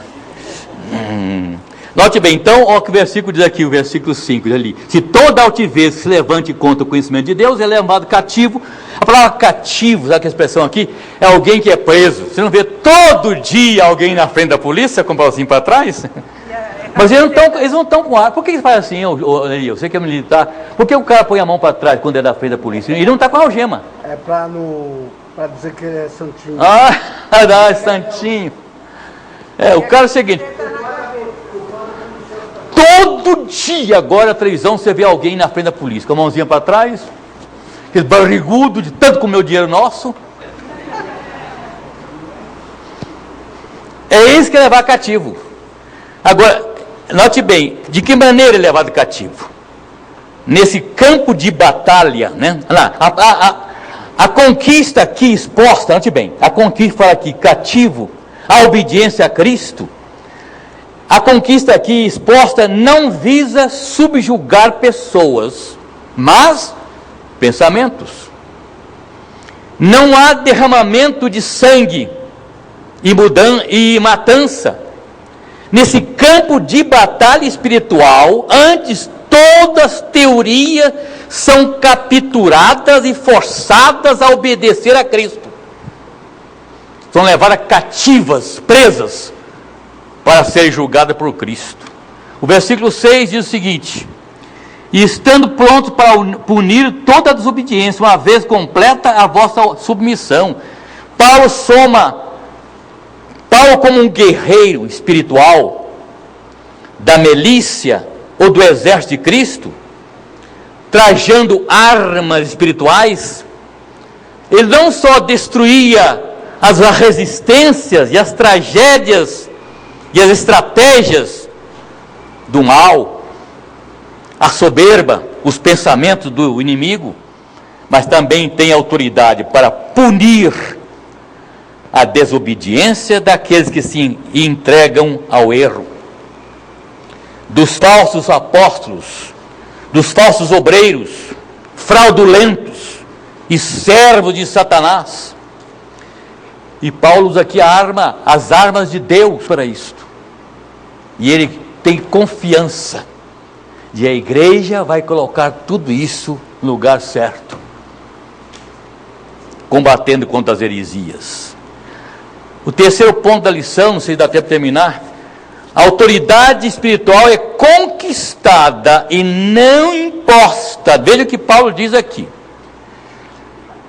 [SPEAKER 1] Note bem, então, olha o que o versículo diz aqui, o versículo 5, ali. Se toda altivez se levante contra o conhecimento de Deus, ele é levado cativo. A palavra cativo, sabe que a expressão aqui? É alguém que é preso. Você não vê todo dia alguém na frente da polícia com o pauzinho para trás? Mas eles não estão com ar. Por que eles fazem assim, eu sei que é militar? Por que o cara põe a mão para trás quando é da frente da polícia? Ele não está com a algema.
[SPEAKER 8] É para dizer que ele é santinho.
[SPEAKER 1] É santinho. O cara é o seguinte... Todo dia agora na televisão você vê alguém na frente da polícia, com a mãozinha para trás, aquele barrigudo de tanto comer o dinheiro nosso. É isso que é levar cativo. Agora, note bem, de que maneira é levado cativo? Nesse campo de batalha, né? A conquista aqui exposta, note bem, a conquista fala aqui, cativo, a obediência a Cristo. A conquista aqui exposta não visa subjugar pessoas, mas pensamentos. Não há derramamento de sangue e matança. Nesse campo de batalha espiritual, antes todas as teorias são capturadas e forçadas a obedecer a Cristo. São levadas cativas, presas, para serem julgadas por Cristo. O versículo 6 diz o seguinte: e estando pronto para punir toda a desobediência, uma vez completa a vossa submissão. Paulo como um guerreiro espiritual da milícia ou do exército de Cristo, trajando armas espirituais, ele não só destruía as resistências e as tragédias e as estratégias do mal, a soberba, os pensamentos do inimigo, mas também tem autoridade para punir a desobediência daqueles que se entregam ao erro, dos falsos apóstolos, dos falsos obreiros, fraudulentos e servos de Satanás. E Paulo usa aqui as armas de Deus para isto. E ele tem confiança de a igreja vai colocar tudo isso no lugar certo. combatendo contra as heresias. O terceiro ponto da lição, não sei se dá tempo de terminar. A autoridade espiritual é conquistada e não imposta. Veja o que Paulo diz aqui.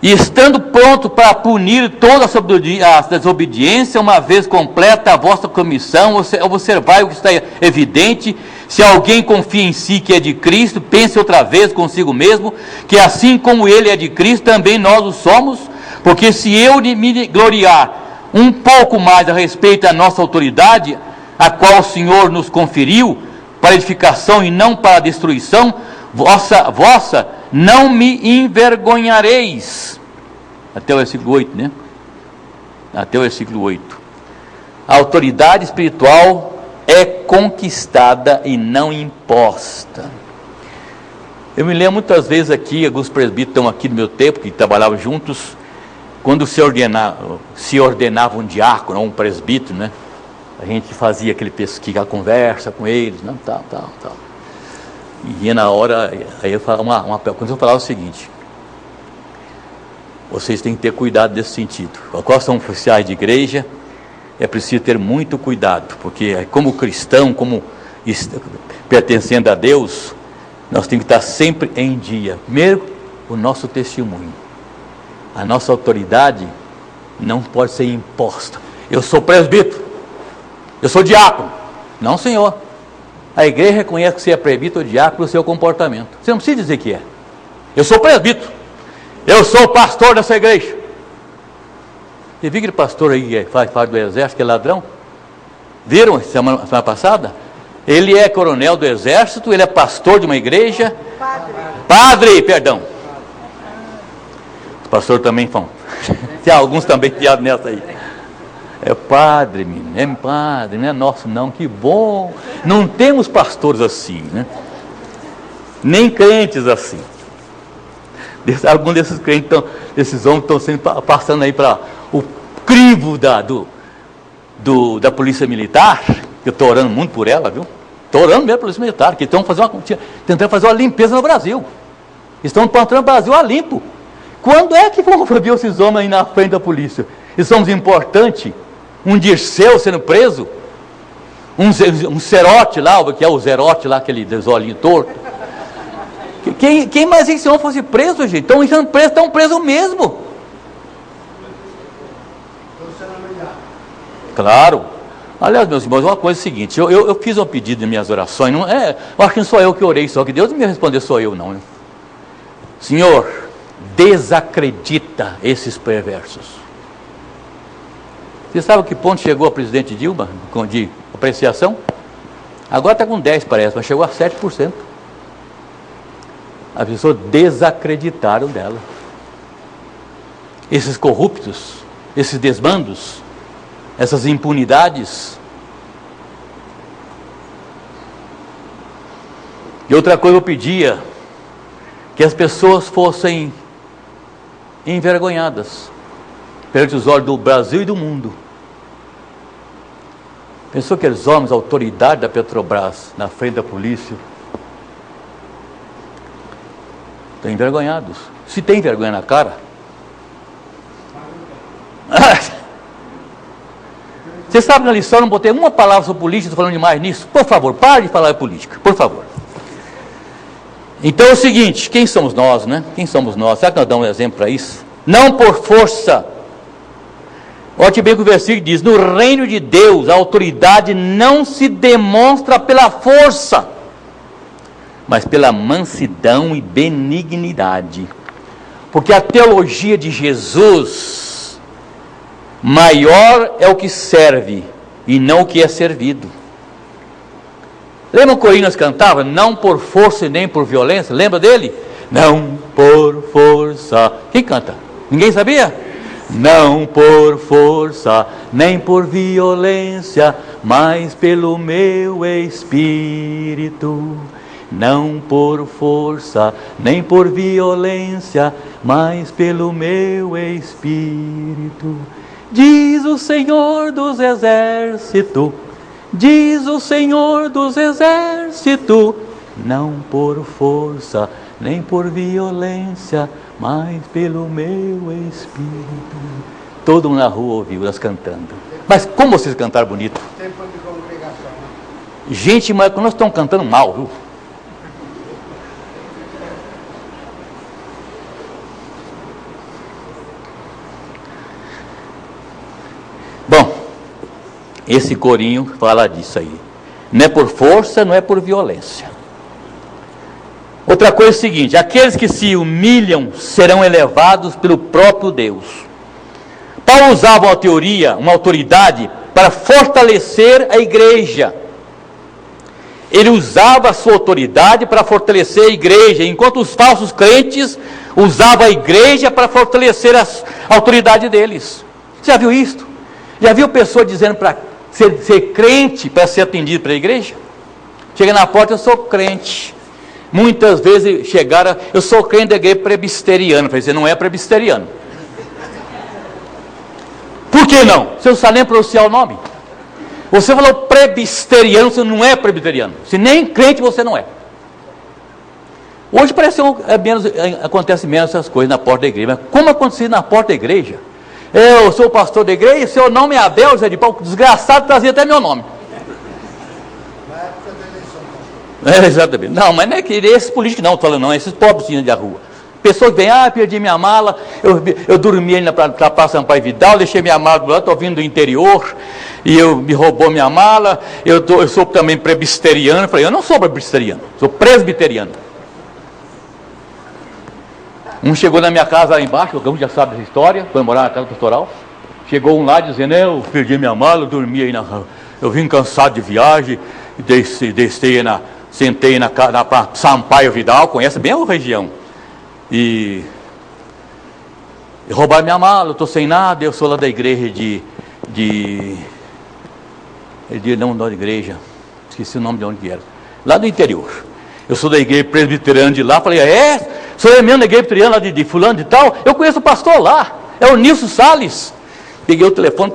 [SPEAKER 1] E estando pronto para punir toda a desobediência, uma vez completa a vossa comissão, observai o que está evidente. Se alguém confia em si que é de Cristo, pense outra vez consigo mesmo, que assim como ele é de Cristo, também nós o somos. Porque se eu me gloriar um pouco mais a respeito da nossa autoridade, a qual o Senhor nos conferiu, para edificação e não para destruição, vossa não me envergonhareis. Até o versículo 8, né? Até o versículo 8. A autoridade espiritual é conquistada e não imposta. Eu me lembro muitas vezes aqui, alguns presbíteros estão aqui no meu tempo, que trabalhavam juntos, quando se ordenava um diácono ou um presbítero, né? A gente fazia aquela conversa com eles, né? Tal. E ia na hora, aí eu falava quando eu falava o seguinte: vocês têm que ter cuidado nesse sentido. Quando são oficiais de igreja, é preciso ter muito cuidado, porque como cristão, como pertencendo a Deus, nós temos que estar sempre em dia. Primeiro, o nosso testemunho. A nossa autoridade não pode ser imposta. Eu sou presbítero, eu sou diácono. Não, senhor. A igreja reconhece que você é presbítero ou diácono pelo seu comportamento. Você não precisa dizer que é. Eu sou presbítero, eu sou pastor dessa igreja. Você viu aquele pastor aí que faz parte do exército, que é ladrão? Viram semana passada? Ele é coronel do exército, ele é pastor de uma igreja. Padre, perdão. Os pastores também vão. Tem alguns também piados nessa aí. É padre, menino, é padre, não é nosso não, que bom. Não temos pastores assim, né? Nem crentes assim. Alguns desses crentes, desses homens estão sendo passando aí para o crivo da polícia militar, que eu estou orando muito por ela, viu? Estou orando mesmo pela polícia militar, que estão tentando fazer uma limpeza no Brasil. Estão plantando o Brasil a limpo. Quando é que vão ver esses homens aí na frente da polícia? Isso somos importantes. Um Dirceu sendo preso, um Zerote lá, que é o Zerote lá, aquele desolinho torto. Quem mais esse homem fosse preso, gente? Estão presos mesmo. Claro. Aliás, meus irmãos, uma coisa é a seguinte, eu fiz um pedido nas minhas orações, eu acho que não sou eu que orei só, que Deus não me respondeu, sou eu não. Né? Senhor, desacredita esses perversos. Você sabe a que ponto chegou a presidente Dilma de apreciação? Agora está com 10, parece, mas chegou a 7%. As pessoas desacreditaram dela. Esses corruptos, esses desmandos, essas impunidades. E outra coisa eu pedia, que as pessoas fossem envergonhadas perante os olhos do Brasil e do mundo. Pensou que aqueles homens, a autoridade da Petrobras, na frente da polícia, estão envergonhados. Se tem vergonha na cara. Você sabe, na lição eu não botei uma palavra sobre política, estou falando demais nisso. Por favor, pare de falar de política, por favor. Então é o seguinte, quem somos nós, né? Quem somos nós? Será que nós damos um exemplo para isso? Não por força. Olha bem que o versículo diz: no reino de Deus a autoridade não se demonstra pela força, mas pela mansidão e benignidade. Porque a teologia de Jesus, maior é o que serve e não o que é servido. Lembra o Coríntios cantava? Não por força e nem por violência. Lembra dele? Não por força. Quem canta? Ninguém sabia? Não por força, nem por violência, mas pelo meu Espírito. Não por força, nem por violência, mas pelo meu Espírito. Diz o Senhor dos Exércitos, diz o Senhor dos Exércitos, não por força, nem por violência, mas pelo meu Espírito. Todo mundo na rua ouviu elas cantando. Mas como vocês cantaram bonito?
[SPEAKER 8] Tempo de congregação, né?
[SPEAKER 1] Gente, mas nós estamos cantando mal, viu? Bom, esse corinho fala disso aí. Não é por força, não é por violência. Outra coisa é o seguinte: aqueles que se humilham serão elevados pelo próprio Deus. Paulo usava uma teoria, uma autoridade, para fortalecer a igreja. Ele usava a sua autoridade para fortalecer a igreja, enquanto os falsos crentes usavam a igreja para fortalecer a autoridade deles. Você já viu isso? Já viu pessoa dizendo para ser crente para ser atendido pela igreja? Chega na porta: eu sou crente. Muitas vezes chegaram: eu sou crente da igreja presbiteriana. Eu falei: você não é presbiteriano. Por que não? Você não sabe nem pronunciar o nome. Você falou presbiteriano, você não é presbiteriano. Se nem crente você não é. Hoje parece acontece menos essas coisas na porta da igreja. Mas como acontecia na porta da igreja? Eu sou o pastor da igreja, seu nome é Abel José de Paulo. Desgraçado, trazia até meu nome.
[SPEAKER 8] Na época da eleição.
[SPEAKER 1] Exatamente. Não, mas não é que esses políticos não, estou falando não, esses pobrezinhos da rua. Pessoas que vêm: perdi minha mala, eu dormi aí na Praça Sampaio Vidal, deixei minha mala do lado, estou vindo do interior, e me roubou minha mala, eu sou também presbiteriano. Eu falei: eu não sou presbiteriano, sou presbiteriano. Um chegou na minha casa lá embaixo, alguém já sabe dessa história, foi morar na casa pastoral. Chegou um lá dizendo: eu perdi minha mala, eu dormi aí eu vim cansado de viagem, sentei na Sampaio Vidal, conhece bem a região. E roubaram minha mala, eu estou sem nada, eu sou lá da igreja não da igreja, esqueci o nome de onde era, lá do interior. Eu sou da igreja presbiteriana de lá. Falei: sou eu mesmo da igreja presbiteriana lá de fulano de tal, eu conheço o pastor lá, é o Nilson Salles. Peguei o telefone: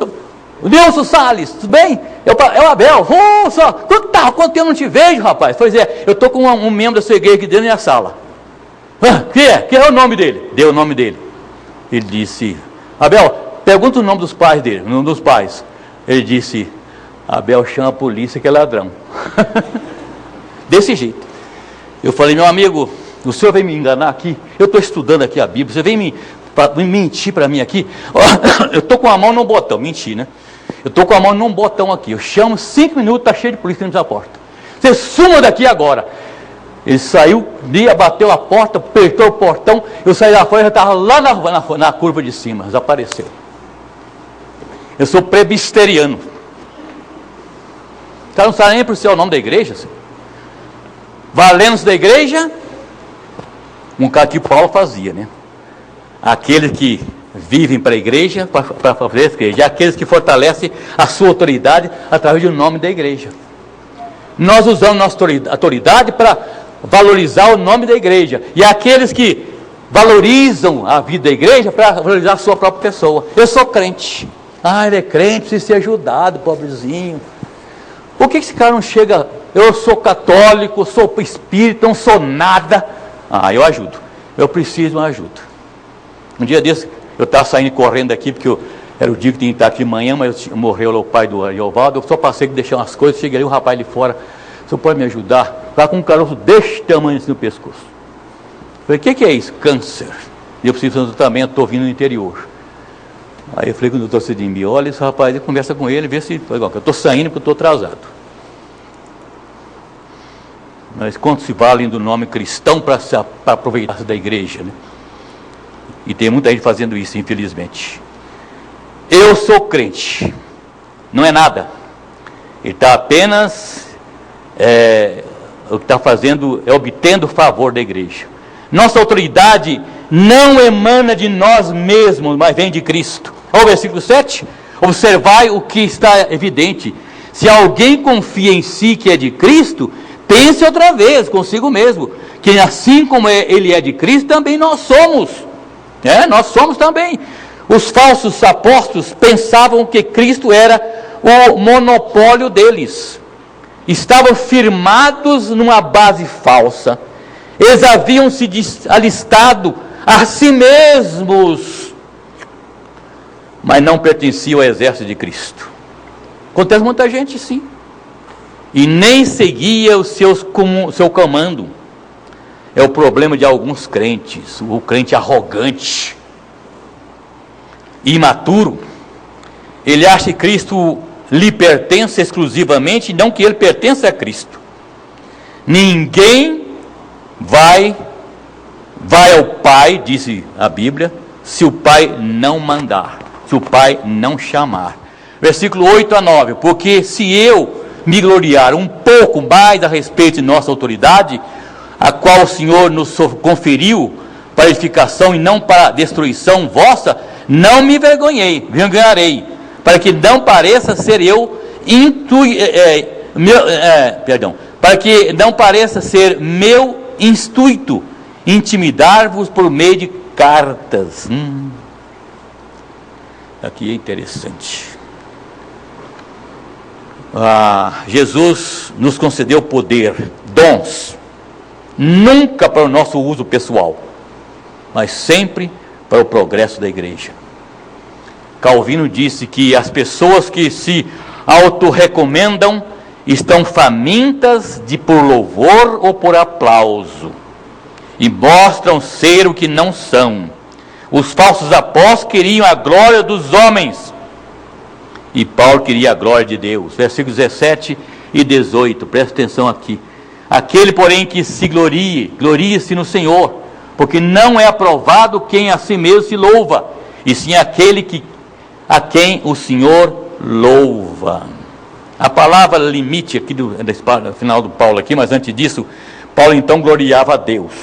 [SPEAKER 1] o Nilson Salles, tudo bem? É o Abel. Quanto tempo não te vejo, rapaz? Pois é, eu estou com um membro da sua igreja aqui dentro da minha sala. Que é o nome dele? Deu o nome dele. Ele disse: Abel, pergunta o nome dos pais dele, o nome dos pais. Ele disse: Abel, chama a polícia que é ladrão. Desse jeito. Eu falei: meu amigo, o senhor vem me enganar aqui? Eu estou estudando aqui a Bíblia, você vem me mentir para mim aqui? Eu estou com a mão num botão, menti, né? Eu estou com a mão num botão aqui, eu chamo, 5 minutos, está cheio de polícia dentro da porta. Você suma daqui agora. Ele saiu, bateu a porta, apertou o portão, eu saí da fora e já estava lá na curva de cima, desapareceu. Eu sou presbiteriano. O cara não sabe nem pronunciar o nome da igreja. Assim. Valendo-se da igreja, um cara que Paulo fazia, né? Aqueles que vivem para a igreja, para fazer a igreja, e aqueles que fortalecem a sua autoridade através do nome da igreja. Nós usamos nossa autoridade para valorizar o nome da igreja, e aqueles que valorizam a vida da igreja para valorizar a sua própria pessoa. Eu sou crente. Ele é crente, precisa ser ajudado, pobrezinho. Por que esse cara não chega? Eu sou católico, sou espírita, não sou nada. Eu ajudo. Eu preciso de uma ajuda. Um dia desse, eu estava saindo correndo aqui, porque era o dia que tinha que estar aqui de manhã, mas morreu lá o pai do Ariovaldo. Eu só passei que deixar umas coisas, cheguei ali, um rapaz ali fora: o senhor pode me ajudar? Estava com um caroço deste tamanho assim no pescoço. Eu falei: o que é isso? Câncer. E eu preciso de um tratamento, estou vindo no interior. Aí eu falei com o doutor Cidimbi: olha esse rapaz, ele conversa com ele, vê se eu estou saindo porque eu estou atrasado. Mas quanto se valem do nome cristão para aproveitar da igreja, né? E tem muita gente fazendo isso, infelizmente. Eu sou crente, não é nada. Ele está apenas o que está fazendo é obtendo o favor da igreja. Nossa autoridade não emana de nós mesmos, mas vem de Cristo. Olha o versículo 7. Observai o que está evidente: se alguém confia em si que é de Cristo, pense outra vez consigo mesmo, que assim como ele é de Cristo, também nós somos. Nós somos também. Os falsos apóstolos pensavam que Cristo era o monopólio deles. estavam firmados numa base falsa. Eles haviam se alistado a si mesmos, mas não pertenciam ao exército de Cristo. Acontece muita gente, sim, e nem seguia o seu comando. É o problema de alguns crentes, o crente arrogante, imaturo. Ele acha que Cristo lhe pertence exclusivamente, não que ele pertence a Cristo. Ninguém vai ao Pai, disse a Bíblia, se o Pai não mandar, se o Pai não chamar. Versículo 8 a 9, porque se eu me gloriar um pouco mais a respeito de nossa autoridade, a qual o Senhor nos conferiu para edificação e não para destruição vossa, não me envergonharei, para que não pareça ser para que não pareça ser meu intuito intimidar-vos por meio de cartas. Aqui é interessante. Jesus nos concedeu poder, dons, nunca para o nosso uso pessoal, mas sempre para o progresso da igreja. Calvino disse que as pessoas que se autorrecomendam estão famintas de por louvor ou por aplauso, e mostram ser o que não são. Os falsos apóstolos queriam a glória dos homens, e Paulo queria a glória de Deus. Versículos 17 e 18, presta atenção aqui. Aquele, porém, que se glorie-se no Senhor, porque não é aprovado quem a si mesmo se louva, e sim aquele a quem o Senhor louva. A palavra limite aqui no final do Paulo aqui, mas antes disso, Paulo então gloriava a Deus.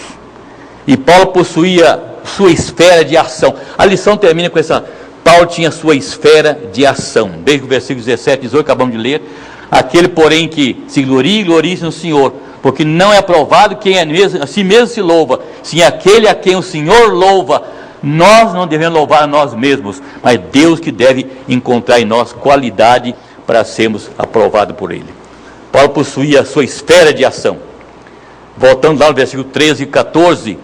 [SPEAKER 1] E Paulo possuía sua esfera de ação. A lição termina com essa: Paulo tinha sua esfera de ação. Veja o versículo 17 e 18, acabamos de ler. Aquele, porém, que se glorie-se no Senhor, porque não é aprovado quem a si mesmo se louva, sim aquele a quem o Senhor louva. Nós não devemos louvar a nós mesmos, mas Deus que deve encontrar em nós qualidade para sermos aprovados por Ele. Paulo possuía a sua esfera de ação. Voltando lá no versículo 13 e 14,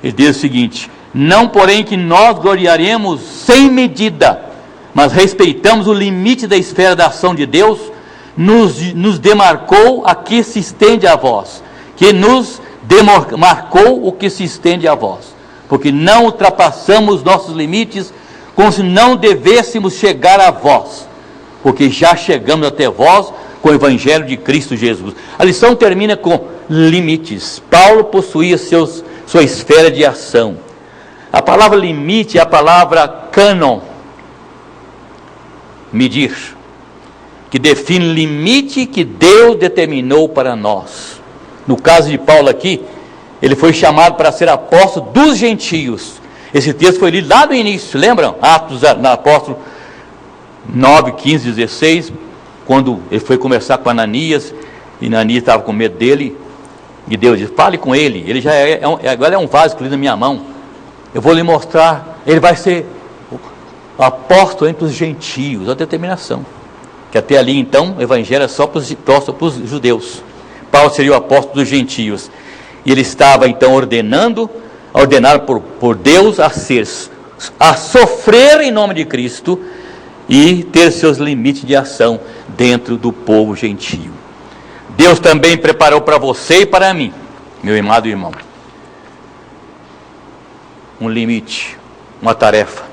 [SPEAKER 1] ele diz o seguinte: não, porém, que nós gloriaremos sem medida, mas respeitamos o limite da esfera da ação de Deus, nos demarcou a que se estende a vós, que nos demarcou o que se estende a vós, porque não ultrapassamos nossos limites, como se não devêssemos chegar a vós, porque já chegamos até vós com o Evangelho de Cristo Jesus. A lição termina com limites. Paulo possuía sua esfera de ação. A palavra limite é a palavra cânon, medir, que define o limite que Deus determinou para nós. No caso de Paulo aqui, ele foi chamado para ser apóstolo dos gentios. Esse texto foi lido lá no início, lembram? Atos do Apóstolo 9, 15, 16, quando ele foi conversar com Ananias, e Ananias estava com medo dele, e Deus disse: fale com ele, ele já agora é um vaso escolhido na minha mão, eu vou lhe mostrar, ele vai ser o apóstolo entre os gentios, a determinação, que até ali então o evangelho é só para os judeus. Paulo seria o apóstolo dos gentios, e ele estava então ordenado por Deus a sofrer em nome de Cristo, e ter seus limites de ação dentro do povo gentio. Deus também preparou para você e para mim, meu amado irmão, um limite, uma tarefa.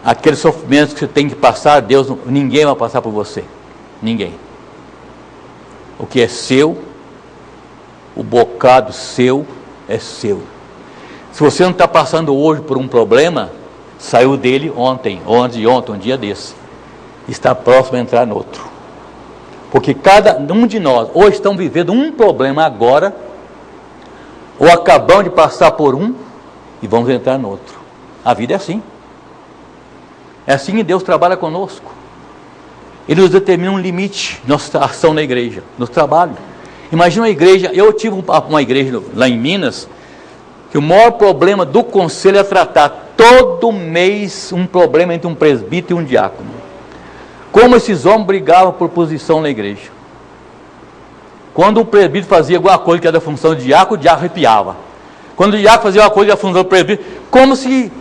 [SPEAKER 1] Aqueles sofrimentos que você tem que passar, ninguém vai passar por você, ninguém. O que é seu, o bocado seu é seu. Se você não está passando hoje por um problema, saiu dele ontem, ou antes de ontem, um dia desse, está próximo a entrar no outro. Porque cada um de nós, ou estão vivendo um problema agora, ou acabamos de passar por um, e vamos entrar no outro. A vida é assim. É assim que Deus trabalha conosco. Ele nos determina um limite, nossa ação na igreja, no trabalho. Imagina uma igreja, eu tive uma igreja lá em Minas, que o maior problema do conselho é tratar todo mês um problema entre um presbítero e um diácono. Como esses homens brigavam por posição na igreja. Quando o presbítero fazia alguma coisa que era da função de diácono, o diácono arrepiava. Quando o diácono fazia uma coisa que era da função do presbítero, como se...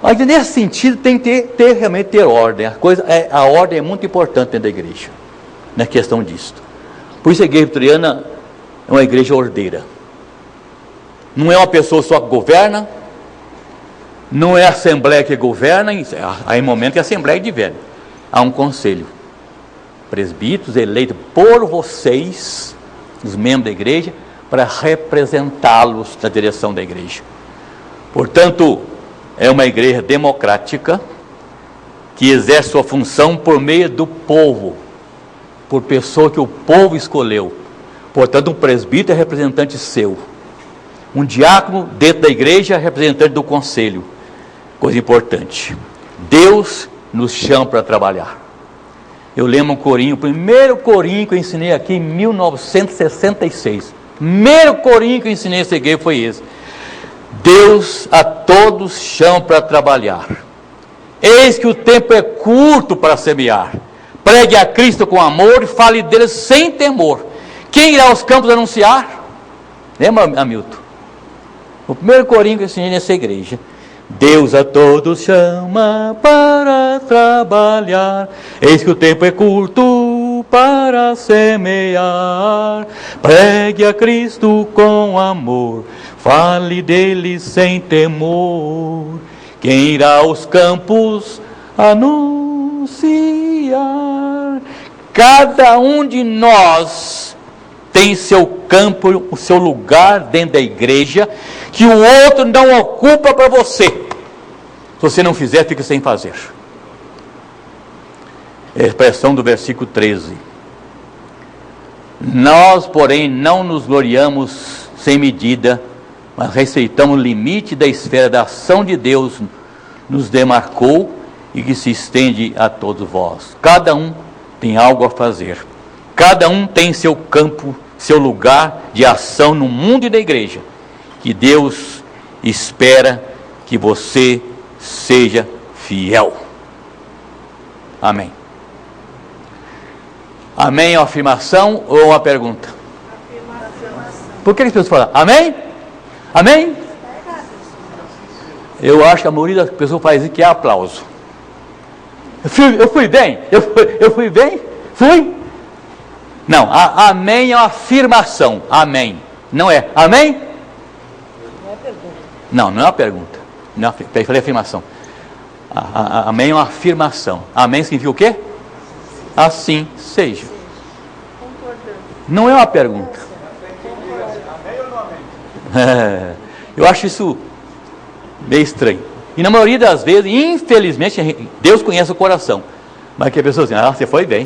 [SPEAKER 1] Mas nesse sentido tem que realmente ter ordem. A ordem é muito importante dentro da igreja, na questão disso. Por isso a igreja presbiteriana é uma igreja ordeira. Não é uma pessoa só que governa, não é a assembleia que governa, há momento que a assembleia governa. Há um conselho. Presbíteros eleitos por vocês, os membros da igreja, para representá-los na direção da igreja. Portanto, é uma igreja democrática, que exerce sua função por meio do povo, por pessoa que o povo escolheu. Portanto, um presbítero é representante seu. Um diácono dentro da igreja é representante do conselho. Coisa importante. Deus nos chama para trabalhar. Eu lembro um corinho, o primeiro corinho que eu ensinei aqui em 1966. O primeiro corinho que eu ensinei essa igreja foi esse. Deus a todos chama para trabalhar. Eis que o tempo é curto para semear. Pregue a Cristo com amor e fale dele sem temor. Quem irá aos campos anunciar? Lembra, Hamilton? O primeiro corinho que eu ensinei nessa igreja. Deus a todos chama para trabalhar. Eis que o tempo é curto para semear. Pregue a Cristo com amor. Fale dele sem temor. Quem irá aos campos anunciar? Cada um de nós tem seu campo, o seu lugar dentro da igreja, que o outro não ocupa para você. Se você não fizer, fica sem fazer. É a expressão do versículo 13. Nós, porém, não nos gloriamos sem medida, mas respeitamos o limite da esfera da ação de Deus, nos demarcou e que se estende a todos vós. Cada um tem algo a fazer. Cada um tem seu campo, seu lugar de ação no mundo e na igreja, que Deus espera que você seja fiel. Amém. Amém é uma afirmação ou uma pergunta? Por que as pessoas falam amém? Amém? Eu acho que a maioria das pessoas faz isso que é aplauso. Eu fui bem? Eu fui bem? Fui? Não, amém é uma afirmação. Amém. Não é amém? Não é pergunta. Não é uma pergunta. Não, eu falei afirmação. Amém é uma afirmação. Amém significa o quê? Assim seja. Não é uma pergunta. Eu acho isso meio estranho. E na maioria das vezes, infelizmente, Deus conhece o coração. Mas que a pessoa diz, você foi bem.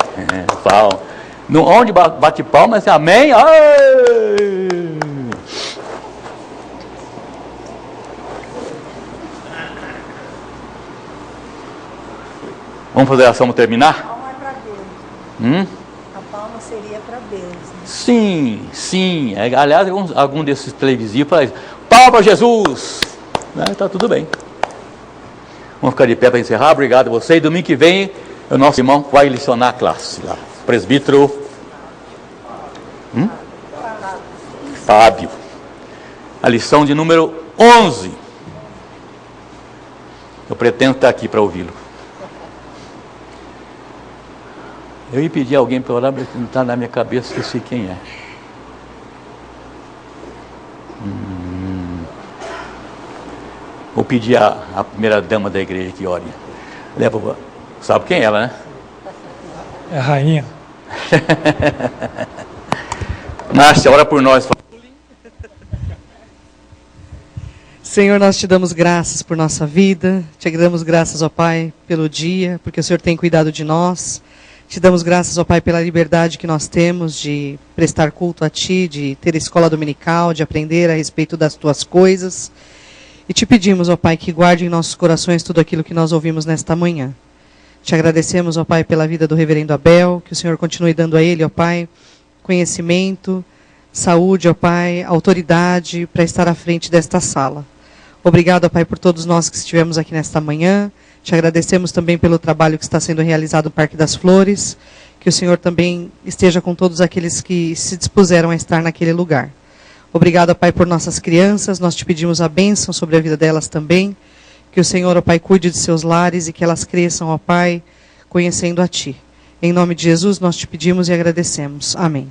[SPEAKER 1] Fala. Onde bate palma, assim, amém. Ai! Vamos fazer a ação para terminar?
[SPEAKER 9] A palma é para Deus. A palma seria para Deus. Né?
[SPEAKER 1] Sim. Aliás, algum desses televisivos fala isso. Palma para Jesus! Está tudo bem. Vamos ficar de pé para encerrar. Obrigado a você. E domingo que vem, o nosso irmão vai licionar a classe lá. Presbítero Fábio. A lição de número 11. Eu pretendo estar aqui para ouvi-lo. Eu ia pedir a alguém para orar, mas não está na minha cabeça, esqueci quem é. Vou pedir a primeira dama da igreja que ore. Sabe quem é ela, né?
[SPEAKER 6] É a rainha.
[SPEAKER 1] Márcia, ora por nós.
[SPEAKER 10] Senhor, nós te damos graças por nossa vida. Te damos graças, ó Pai, pelo dia, porque o Senhor tem cuidado de nós. Te damos graças, ó Pai, pela liberdade que nós temos de prestar culto a Ti, de ter escola dominical, de aprender a respeito das Tuas coisas. E te pedimos, ó Pai, que guarde em nossos corações tudo aquilo que nós ouvimos nesta manhã. Te agradecemos, ó Pai, pela vida do reverendo Abel, que o Senhor continue dando a ele, ó Pai, conhecimento, saúde, ó Pai, autoridade para estar à frente desta sala. Obrigado, ó Pai, por todos nós que estivemos aqui nesta manhã. Te agradecemos também pelo trabalho que está sendo realizado no Parque das Flores, que o Senhor também esteja com todos aqueles que se dispuseram a estar naquele lugar. Obrigado, Pai, por nossas crianças, nós te pedimos a bênção sobre a vida delas também, que o Senhor, ó Pai, cuide de seus lares e que elas cresçam, ó Pai, conhecendo a Ti. Em nome de Jesus, nós te pedimos e agradecemos. Amém.